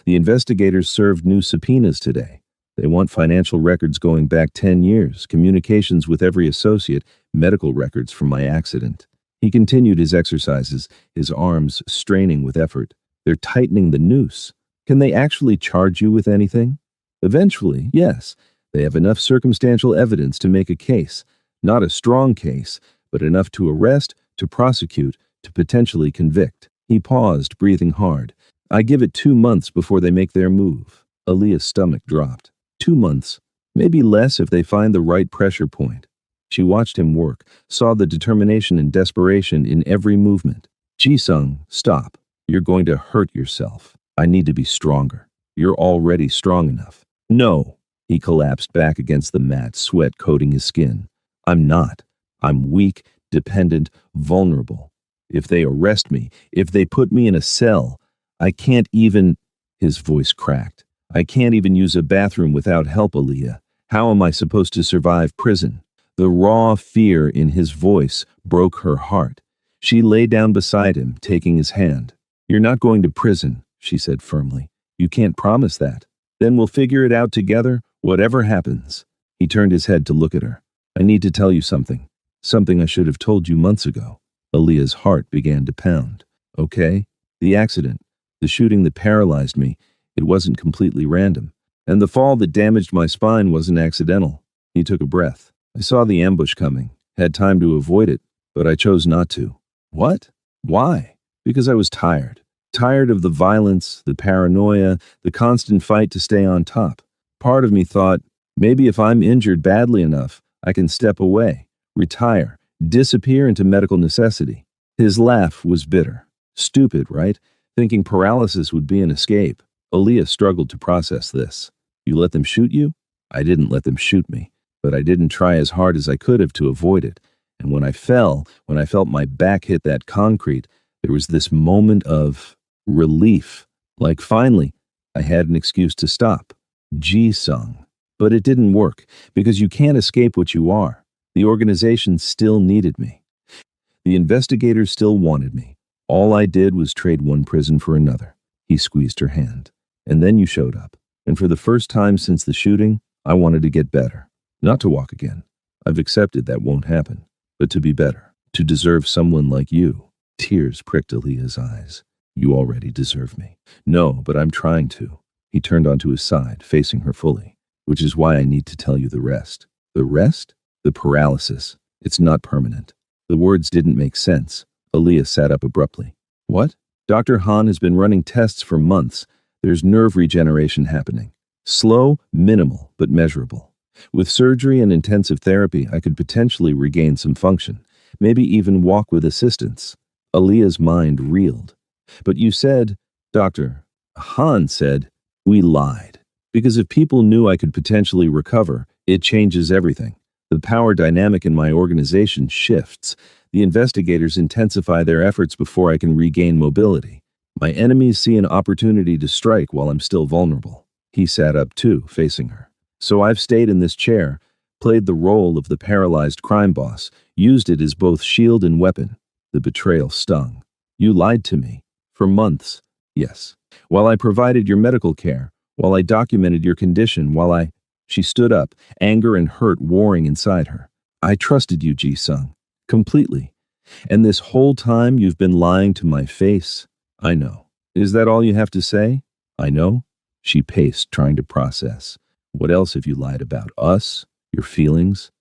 The investigators served new subpoenas today. They want financial records going back 10 years, communications with every associate, medical records from my accident. He continued his exercises, his arms straining with effort. They're tightening the noose. Can they actually charge you with anything? Eventually, yes. They have enough circumstantial evidence to make a case. Not a strong case, but enough to arrest, to prosecute, to potentially convict. He paused, breathing hard. I give it 2 months before they make their move. Aaliyah's stomach dropped. 2 months. Maybe less if they find the right pressure point. She watched him work, saw the determination and desperation in every movement. Ji-sung, stop. You're going to hurt yourself. I need to be stronger. You're already strong enough. No. He collapsed back against the mat, sweat coating his skin. I'm not. I'm weak, dependent, vulnerable. If they arrest me, if they put me in a cell, I can't even... His voice cracked. I can't even use a bathroom without help, Aaliyah. How am I supposed to survive prison? The raw fear in his voice broke her heart. She lay down beside him, taking his hand. You're not going to prison, she said firmly. You can't promise that. Then we'll figure it out together, whatever happens. He turned his head to look at her. I need to tell you something. Something I should have told you months ago. Aaliyah's heart began to pound. Okay? The accident. The shooting that paralyzed me. It wasn't completely random. And the fall that damaged my spine wasn't accidental. He took a breath. I saw the ambush coming. Had time to avoid it, but I chose not to. What? Why? Because I was tired. Tired of the violence, the paranoia, the constant fight to stay on top. Part of me thought, maybe if I'm injured badly enough, I can step away, retire, disappear into medical necessity. His laugh was bitter. Stupid, right? Thinking paralysis would be an escape. Aaliyah struggled to process this. You let them shoot you? I didn't let them shoot me, but I didn't try as hard as I could have to avoid it. And when I felt my back hit that concrete, there was this moment of relief. Like finally, I had an excuse to stop. Ji-sung. But it didn't work, because you can't escape what you are. The organization still needed me. The investigators still wanted me. All I did was trade one prison for another. He squeezed her hand. And then you showed up. And for the first time since the shooting, I wanted to get better. Not to walk again. I've accepted that won't happen. But to be better. To deserve someone like you. Tears pricked Aaliyah's eyes. You already deserve me. No, but I'm trying to. He turned onto his side, facing her fully. Which is why I need to tell you the rest. The rest? The paralysis. It's not permanent. The words didn't make sense. Aaliyah sat up abruptly. What? Dr. Han has been running tests for months. There's nerve regeneration happening. Slow, minimal, but measurable. With surgery and intensive therapy, I could potentially regain some function. Maybe even walk with assistance. Aaliyah's mind reeled. But you said, Dr. Han said, we lied. Because if people knew I could potentially recover, it changes everything. The power dynamic in my organization shifts. The investigators intensify their efforts before I can regain mobility. My enemies see an opportunity to strike while I'm still vulnerable. He sat up too, facing her. So I've stayed in this chair, played the role of the paralyzed crime boss, used it as both shield and weapon. The betrayal stung. You lied to me. For months. Yes. While I provided your medical care, while I documented your condition, while I... She stood up, anger and hurt warring inside her. I trusted you, Ji-sung. Completely. And this whole time you've been lying to my face. I know. Is that all you have to say? I know. She paced, trying to process. What else have you lied about? Us? Your feelings?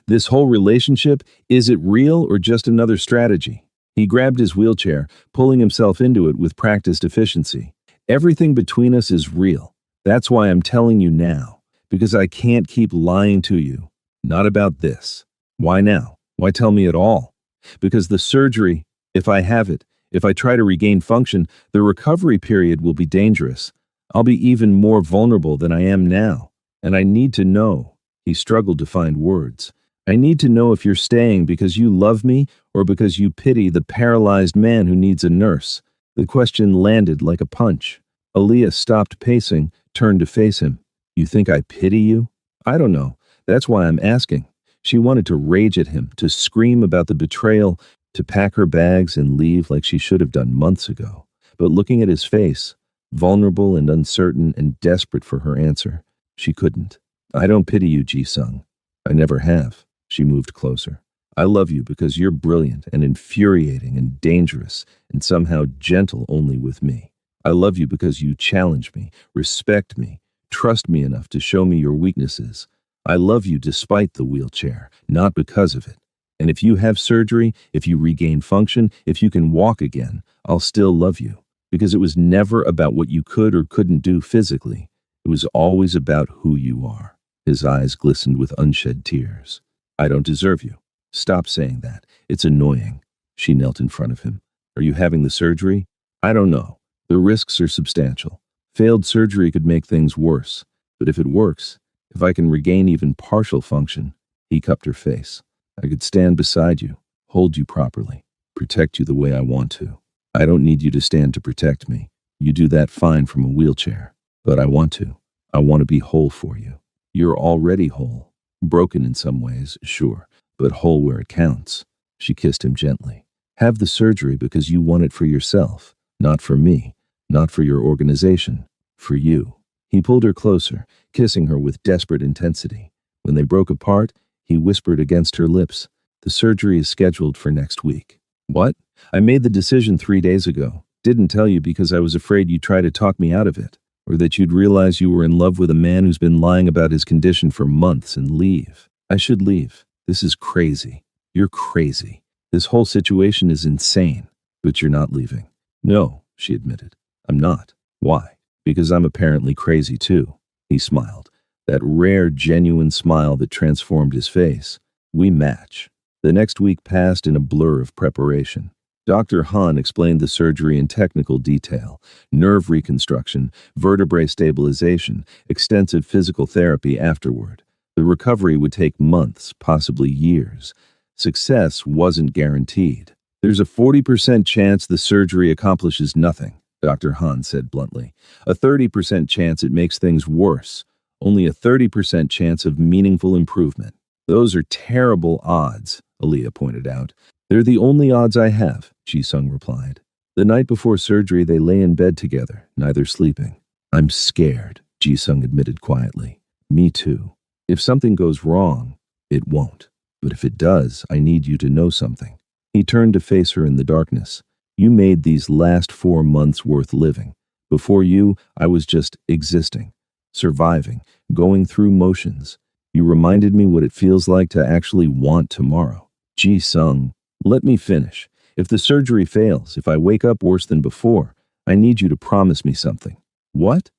This whole relationship, is it real or just another strategy? He grabbed his wheelchair, pulling himself into it with practiced efficiency. Everything between us is real. That's why I'm telling you now. Because I can't keep lying to you. Not about this. Why now? Why tell me at all? Because the surgery, if I have it, if I try to regain function, the recovery period will be dangerous. I'll be even more vulnerable than I am now. And I need to know. He struggled to find words. I need to know if you're staying because you love me or because you pity the paralyzed man who needs a nurse. The question landed like a punch. Aaliyah stopped pacing, turned to face him. You think I pity you? I don't know. That's why I'm asking. She wanted to rage at him, to scream about the betrayal, to pack her bags and leave like she should have done months ago. But looking at his face, vulnerable and uncertain and desperate for her answer, she couldn't. I don't pity you, Ji-sung. I never have. She moved closer. I love you because you're brilliant and infuriating and dangerous and somehow gentle only with me. I love you because you challenge me, respect me, trust me enough to show me your weaknesses. I love you despite the wheelchair, not because of it. And if you have surgery, if you regain function, if you can walk again, I'll still love you. Because it was never about what you could or couldn't do physically. It was always about who you are. His eyes glistened with unshed tears. I don't deserve you. Stop saying that. It's annoying. She knelt in front of him. Are you having the surgery? I don't know. The risks are substantial. Failed surgery could make things worse. But if it works, if I can regain even partial function, he cupped her face. I could stand beside you, hold you properly, protect you the way I want to. I don't need you to stand to protect me. You do that fine from a wheelchair. But I want to. I want to be whole for you. You're already whole. Broken in some ways, sure, but whole where it counts. She kissed him gently. Have the surgery because you want it for yourself, not for me, not for your organization, for you. He pulled her closer, kissing her with desperate intensity. When they broke apart, he whispered against her lips, the surgery is scheduled for next week. What? I made the decision 3 days ago. Didn't tell you because I was afraid you'd try to talk me out of it. Or that you'd realize you were in love with a man who's been lying about his condition for months and leave. I should leave. This is crazy. You're crazy. This whole situation is insane. But you're not leaving. No, she admitted. I'm not. Why? Because I'm apparently crazy too. He smiled. That rare, genuine smile that transformed his face. We match. The next week passed in a blur of preparation. Dr. Han explained the surgery in technical detail, nerve reconstruction, vertebrae stabilization, extensive physical therapy afterward. The recovery would take months, possibly years. Success wasn't guaranteed. There's a 40% chance the surgery accomplishes nothing, Dr. Han said bluntly. A 30% chance it makes things worse. Only a 30% chance of meaningful improvement. Those are terrible odds, Aaliyah pointed out. They're the only odds I have, Ji-sung replied. The night before surgery, they lay in bed together, neither sleeping. I'm scared, Ji-sung admitted quietly. Me too. If something goes wrong, it won't. But if it does, I need you to know something. He turned to face her in the darkness. You made these last 4 months worth living. Before you, I was just existing, surviving, going through motions. You reminded me what it feels like to actually want tomorrow. Ji-sung, let me finish. If the surgery fails, if I wake up worse than before, I need you to promise me something. What?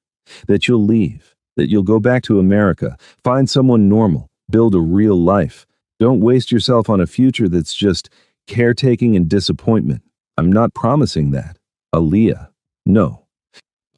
That you'll leave, that you'll go back to America, find someone normal, build a real life. Don't waste yourself on a future that's just caretaking and disappointment. I'm not promising that. Aaliyah, no.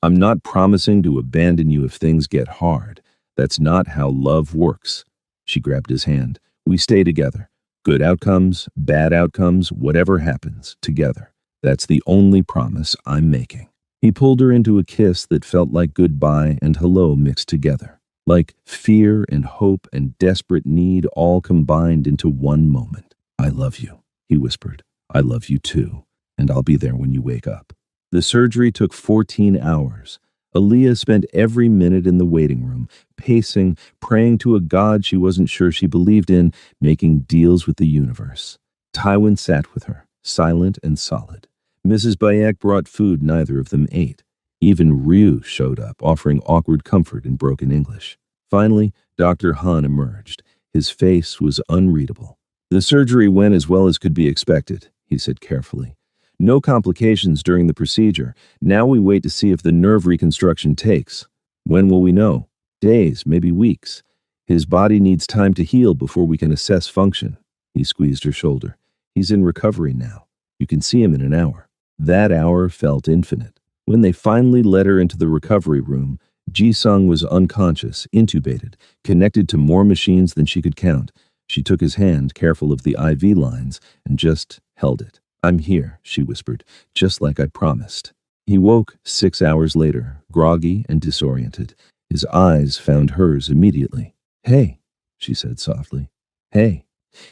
I'm not promising to abandon you if things get hard. That's not how love works. She grabbed his hand. We stay together. Good outcomes, bad outcomes, whatever happens, together. That's the only promise I'm making. He pulled her into a kiss that felt like goodbye and hello mixed together. Like fear and hope and desperate need all combined into one moment. I love you, he whispered. I love you too, and I'll be there when you wake up. The surgery took 14 hours. Aaliyah spent every minute in the waiting room, pacing, praying to a god she wasn't sure she believed in, making deals with the universe. Tywin sat with her, silent and solid. Mrs. Bayek brought food neither of them ate. Even Ryu showed up, offering awkward comfort in broken English. Finally, Dr. Han emerged. His face was unreadable. "The surgery went as well as could be expected," he said carefully. "No complications during the procedure. Now we wait to see if the nerve reconstruction takes. When will we know? Days, maybe weeks. His body needs time to heal before we can assess function." He squeezed her shoulder. "He's in recovery now. You can see him in an hour." That hour felt infinite. When they finally led her into the recovery room, Ji-sung was unconscious, intubated, connected to more machines than she could count. She took his hand, careful of the IV lines, and just held it. "I'm here," she whispered, "just like I promised." He woke 6 hours later, groggy and disoriented. His eyes found hers immediately. "Hey," she said softly. "Hey."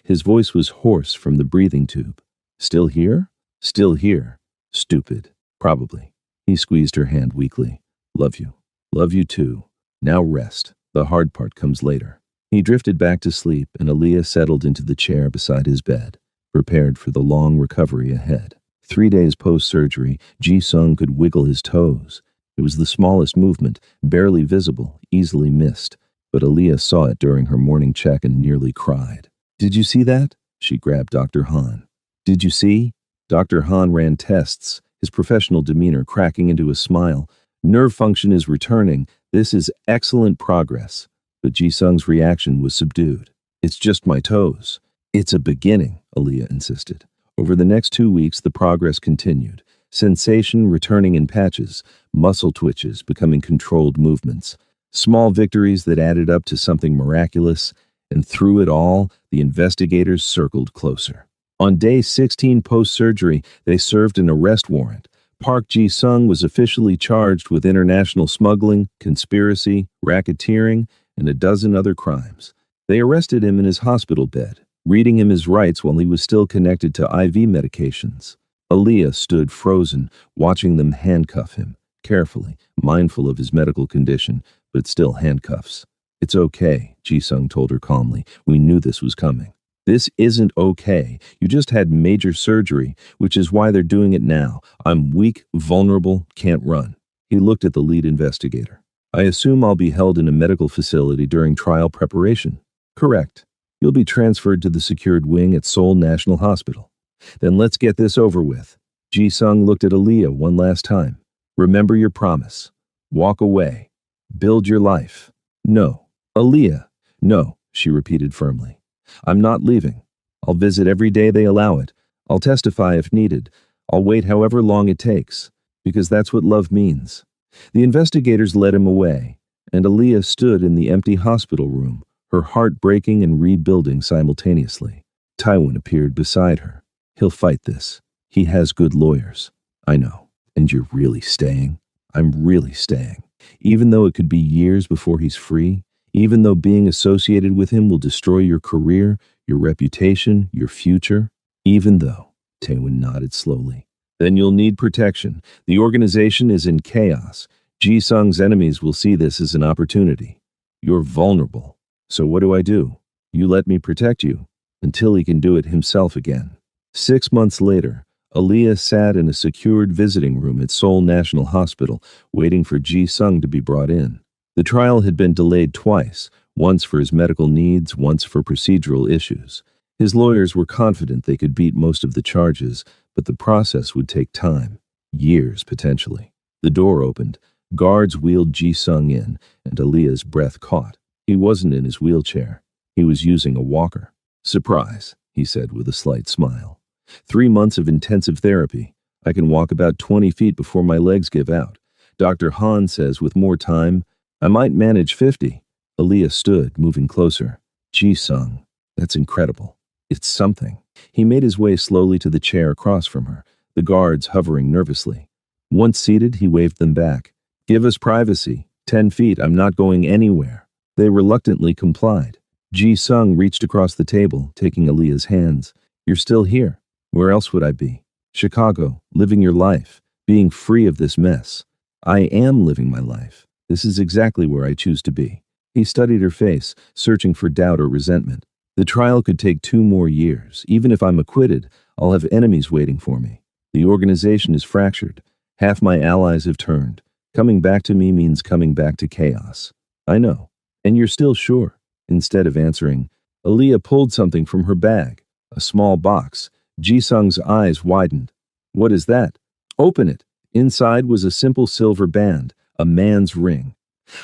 His voice was hoarse from the breathing tube. "Still here?" "Still here. Stupid. Probably." He squeezed her hand weakly. "Love you. Love you too. Now rest. The hard part comes later." He drifted back to sleep, and Aaliyah settled into the chair beside his bed, prepared for the long recovery ahead. 3 days post-surgery, Ji-sung could wiggle his toes. It was the smallest movement, barely visible, easily missed. But Aaliyah saw it during her morning check and nearly cried. "Did you see that?" She grabbed Dr. Han. "Did you see?" Dr. Han ran tests, his professional demeanor cracking into a smile. "Nerve function is returning. This is excellent progress." But Ji-sung's reaction was subdued. "It's just my toes." "It's a beginning," Aaliyah insisted. Over the next 2 weeks, the progress continued. Sensation returning in patches, muscle twitches becoming controlled movements. Small victories that added up to something miraculous. And through it all, the investigators circled closer. On day 16 post-surgery, they served an arrest warrant. Park Ji-sung was officially charged with international smuggling, conspiracy, racketeering, and a dozen other crimes. They arrested him in his hospital bed, reading him his rights while he was still connected to IV medications. Aaliyah stood frozen, watching them handcuff him, carefully, mindful of his medical condition, but still handcuffs. "It's okay," Ji-sung told her calmly. "We knew this was coming." "This isn't okay. You just had major surgery, which is why they're doing it now. I'm weak, vulnerable, can't run." He looked at the lead investigator. "I assume I'll be held in a medical facility during trial preparation." "Correct. You'll be transferred to the secured wing at Seoul National Hospital." "Then let's get this over with." Ji-sung looked at Aaliyah one last time. "Remember your promise. Walk away. Build your life." "No." "Aaliyah." "No," she repeated firmly. "I'm not leaving. I'll visit every day they allow it. I'll testify if needed. I'll wait however long it takes, because that's what love means." The investigators led him away, and Aaliyah stood in the empty hospital room, her heart breaking and rebuilding simultaneously. Tywin appeared beside her. "He'll fight this. He has good lawyers." "I know. And you're really staying?" "I'm really staying. Even though it could be years before he's free, even though being associated with him will destroy your career, your reputation, your future, even though," Tywin nodded slowly. "Then you'll need protection. The organization is in chaos. Ji-sung's enemies will see this as an opportunity. You're vulnerable. So what do I do? You let me protect you until he can do it himself again." 6 months later, Aaliyah sat in a secured visiting room at Seoul National Hospital, waiting for Ji-sung to be brought in. The trial had been delayed twice, once for his medical needs, once for procedural issues. His lawyers were confident they could beat most of the charges, but the process would take time, years potentially. The door opened, guards wheeled Ji-sung in, and Aaliyah's breath caught. He wasn't in his wheelchair. He was using a walker. "Surprise," he said with a slight smile. 3 months of intensive therapy. I can walk about 20 feet before my legs give out. Dr. Han says with more time, I might manage 50. Aaliyah stood, moving closer. Ji-sung, that's incredible. It's something. He made his way slowly to the chair across from her, the guards hovering nervously. Once seated, he waved them back. "Give us privacy. 10 feet, I'm not going anywhere." They reluctantly complied. Ji-sung reached across the table, taking Aaliyah's hands. "You're still here. Where else would I be? Chicago, living your life, being free of this mess." I am living my life. This is exactly where I choose to be. He studied her face, searching for doubt or resentment. The trial could take 2 more years. Even if I'm acquitted, I'll have enemies waiting for me. The organization is fractured. Half my allies have turned. Coming back to me means coming back to chaos. I know. And you're still sure? Instead of answering, Aaliyah pulled something from her bag. A small box. Ji-sung's eyes widened. What is that? Open it. Inside was a simple silver band, a man's ring.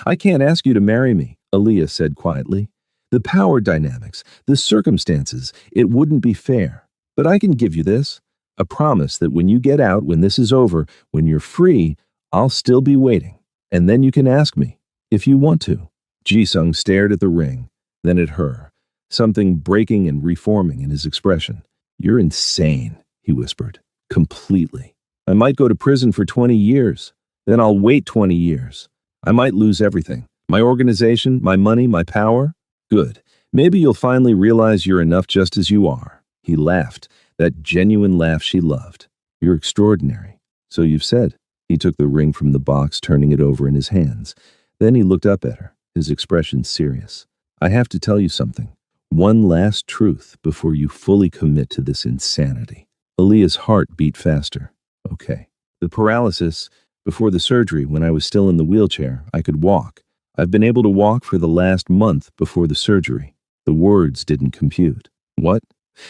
I can't ask you to marry me, Aaliyah said quietly. The power dynamics, the circumstances, it wouldn't be fair. But I can give you this. A promise that when you get out, when this is over, when you're free, I'll still be waiting. And then you can ask me, if you want to. Ji-sung stared at the ring, then at her, something breaking and reforming in his expression. You're insane, he whispered, completely. I might go to prison for 20 years. Then I'll wait 20 years. I might lose everything. My organization, my money, my power. Good. Maybe you'll finally realize you're enough just as you are. He laughed, that genuine laugh she loved. You're extraordinary. So you've said. He took the ring from the box, turning it over in his hands. Then he looked up at her, his expression serious. I have to tell you something. One last truth before you fully commit to this insanity. Aaliyah's heart beat faster. Okay. The paralysis, before the surgery, when I was still in the wheelchair, I could walk. I've been able to walk for the last month before the surgery. The words didn't compute. What?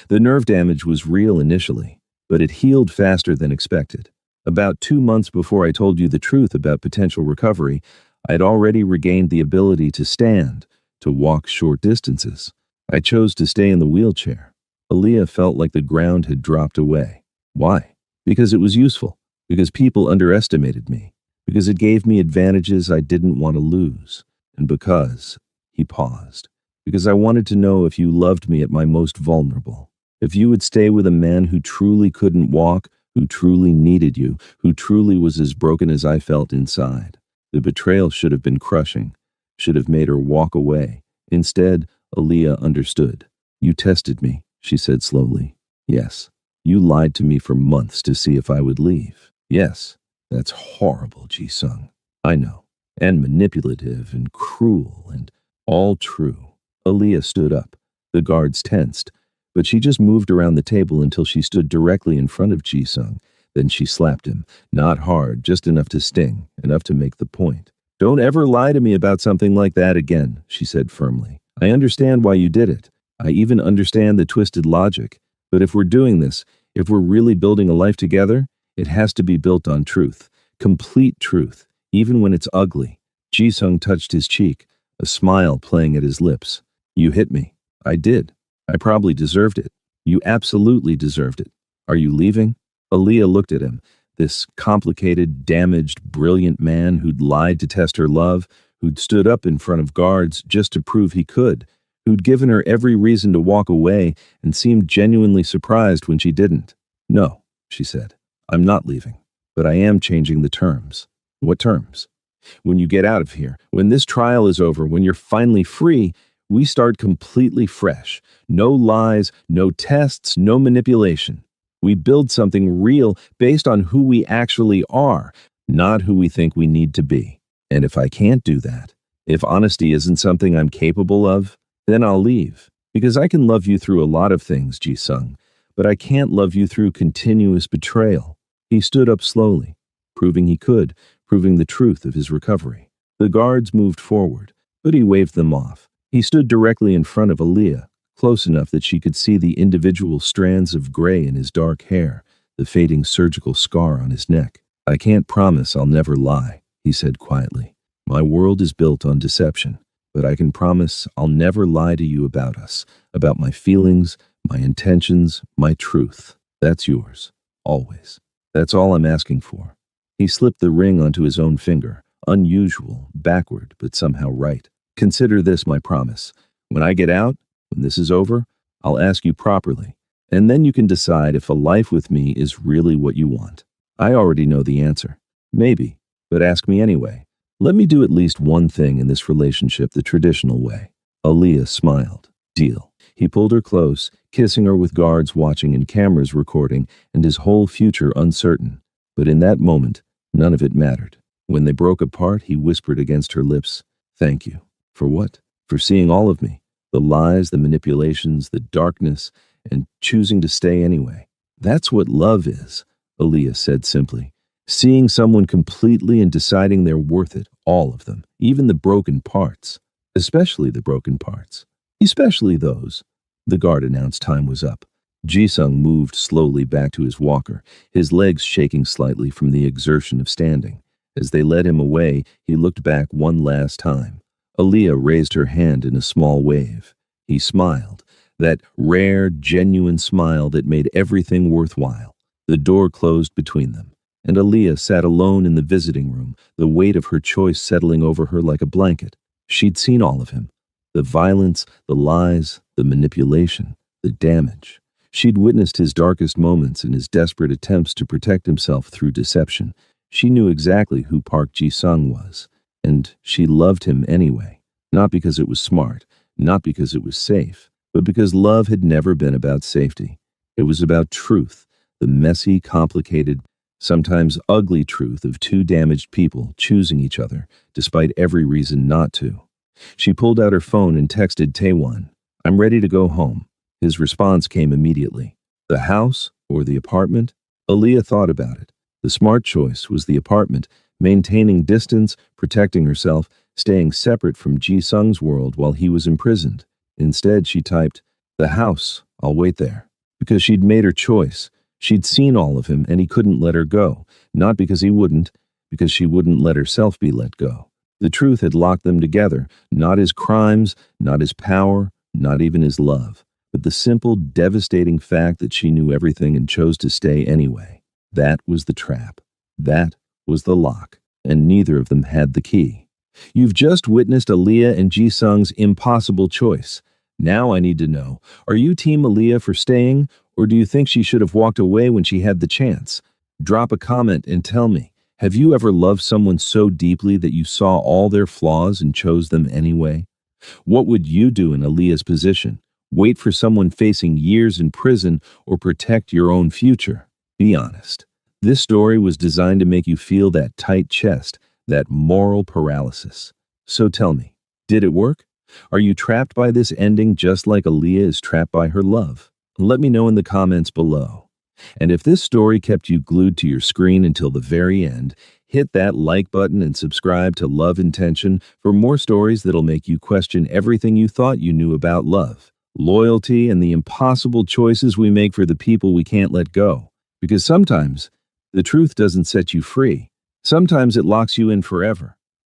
The nerve damage was real initially, but it healed faster than expected. About 2 months before I told you the truth about potential recovery, I'd already regained the ability to stand, to walk short distances. I chose to stay in the wheelchair. Aaliyah felt like the ground had dropped away. Why? Because it was useful. Because people underestimated me. Because it gave me advantages I didn't want to lose. And because, he paused, because I wanted to know if you loved me at my most vulnerable. If you would stay with a man who truly couldn't walk, who truly needed you, who truly was as broken as I felt inside. The betrayal should have been crushing, should have made her walk away. Instead, Aaliyah understood. You tested me, she said slowly. Yes. You lied to me for months to see if I would leave. Yes. That's horrible, Ji-sung. I know. And manipulative and cruel and all true. Aaliyah stood up. The guards tensed, but she just moved around the table until she stood directly in front of Ji-sung. Then she slapped him. Not hard, just enough to sting, enough to make the point. Don't ever lie to me about something like that again, she said firmly. I understand why you did it. I even understand the twisted logic. But if we're doing this, if we're really building a life together, it has to be built on truth. Complete truth, even when it's ugly. Ji-sung touched his cheek, a smile playing at his lips. You hit me. I did. I probably deserved it. You absolutely deserved it. Are you leaving? Aaliyah looked at him, this complicated, damaged, brilliant man who'd lied to test her love, who'd stood up in front of guards just to prove he could, who'd given her every reason to walk away and seemed genuinely surprised when she didn't. No, she said. I'm not leaving, but I am changing the terms. What terms? When you get out of here, when this trial is over, when you're finally free, we start completely fresh. No lies, no tests, no manipulation. We build something real based on who we actually are, not who we think we need to be. And if I can't do that, if honesty isn't something I'm capable of, then I'll leave. Because I can love you through a lot of things, Ji-sung, but I can't love you through continuous betrayal. He stood up slowly, proving he could, proving the truth of his recovery. The guards moved forward, but he waved them off. He stood directly in front of Aaliyah, close enough that she could see the individual strands of gray in his dark hair, the fading surgical scar on his neck. I can't promise I'll never lie, he said quietly. My world is built on deception, but I can promise I'll never lie to you about us, about my feelings, my intentions, my truth. That's yours, always. That's all I'm asking for. He slipped the ring onto his own finger, unusual, backward, but somehow right. Consider this my promise. When I get out, when this is over, I'll ask you properly, and then you can decide if a life with me is really what you want. I already know the answer. Maybe, but ask me anyway. Let me do at least one thing in this relationship the traditional way. Aaliyah smiled. Deal. He pulled her close, kissing her with guards watching and cameras recording, and his whole future uncertain. But in that moment, none of it mattered. When they broke apart, he whispered against her lips, "Thank you." For what? For seeing all of me. The lies, the manipulations, the darkness, and choosing to stay anyway. That's what love is, Aaliyah said simply. Seeing someone completely and deciding they're worth it, all of them, even the broken parts. Especially the broken parts. Especially those. The guard announced time was up. Jisung moved slowly back to his walker, his legs shaking slightly from the exertion of standing. As they led him away, he looked back one last time. Aaliyah raised her hand in a small wave. He smiled, that rare, genuine smile that made everything worthwhile. The door closed between them, and Aaliyah sat alone in the visiting room, the weight of her choice settling over her like a blanket. She'd seen all of him. The violence, the lies, the manipulation, the damage. She'd witnessed his darkest moments and his desperate attempts to protect himself through deception. She knew exactly who Park Ji-sung was, and she loved him anyway. Not because it was smart, not because it was safe, but because love had never been about safety. It was about truth, the messy, complicated, sometimes ugly truth of two damaged people choosing each other, despite every reason not to. She pulled out her phone and texted Taewon, "I'm ready to go home." His response came immediately. The house or the apartment? Aaliyah thought about it. The smart choice was the apartment, maintaining distance, protecting herself, staying separate from Ji-sung's world while he was imprisoned. Instead, she typed, "The house, I'll wait there." Because she'd made her choice. She'd seen all of him and he couldn't let her go. Not because he wouldn't, because she wouldn't let herself be let go. The truth had locked them together, not his crimes, not his power, not even his love, but the simple, devastating fact that she knew everything and chose to stay anyway. That was the trap. That was the lock, and neither of them had the key. You've just witnessed Aaliyah and Ji-sung's impossible choice. Now I need to know, are you Team Aaliyah for staying, or do you think she should have walked away when she had the chance? Drop a comment and tell me, have you ever loved someone so deeply that you saw all their flaws and chose them anyway? What would you do in Aaliyah's position? Wait for someone facing years in prison or protect your own future? Be honest. This story was designed to make you feel that tight chest, that moral paralysis. So tell me, did it work? Are you trapped by this ending just like Aaliyah is trapped by her love? Let me know in the comments below. And if this story kept you glued to your screen until the very end, hit that like button and subscribe to Love Intention for more stories that'll make you question everything you thought you knew about love, loyalty, and the impossible choices we make for the people we can't let go. Because sometimes the truth doesn't set you free. Sometimes it locks you in forever.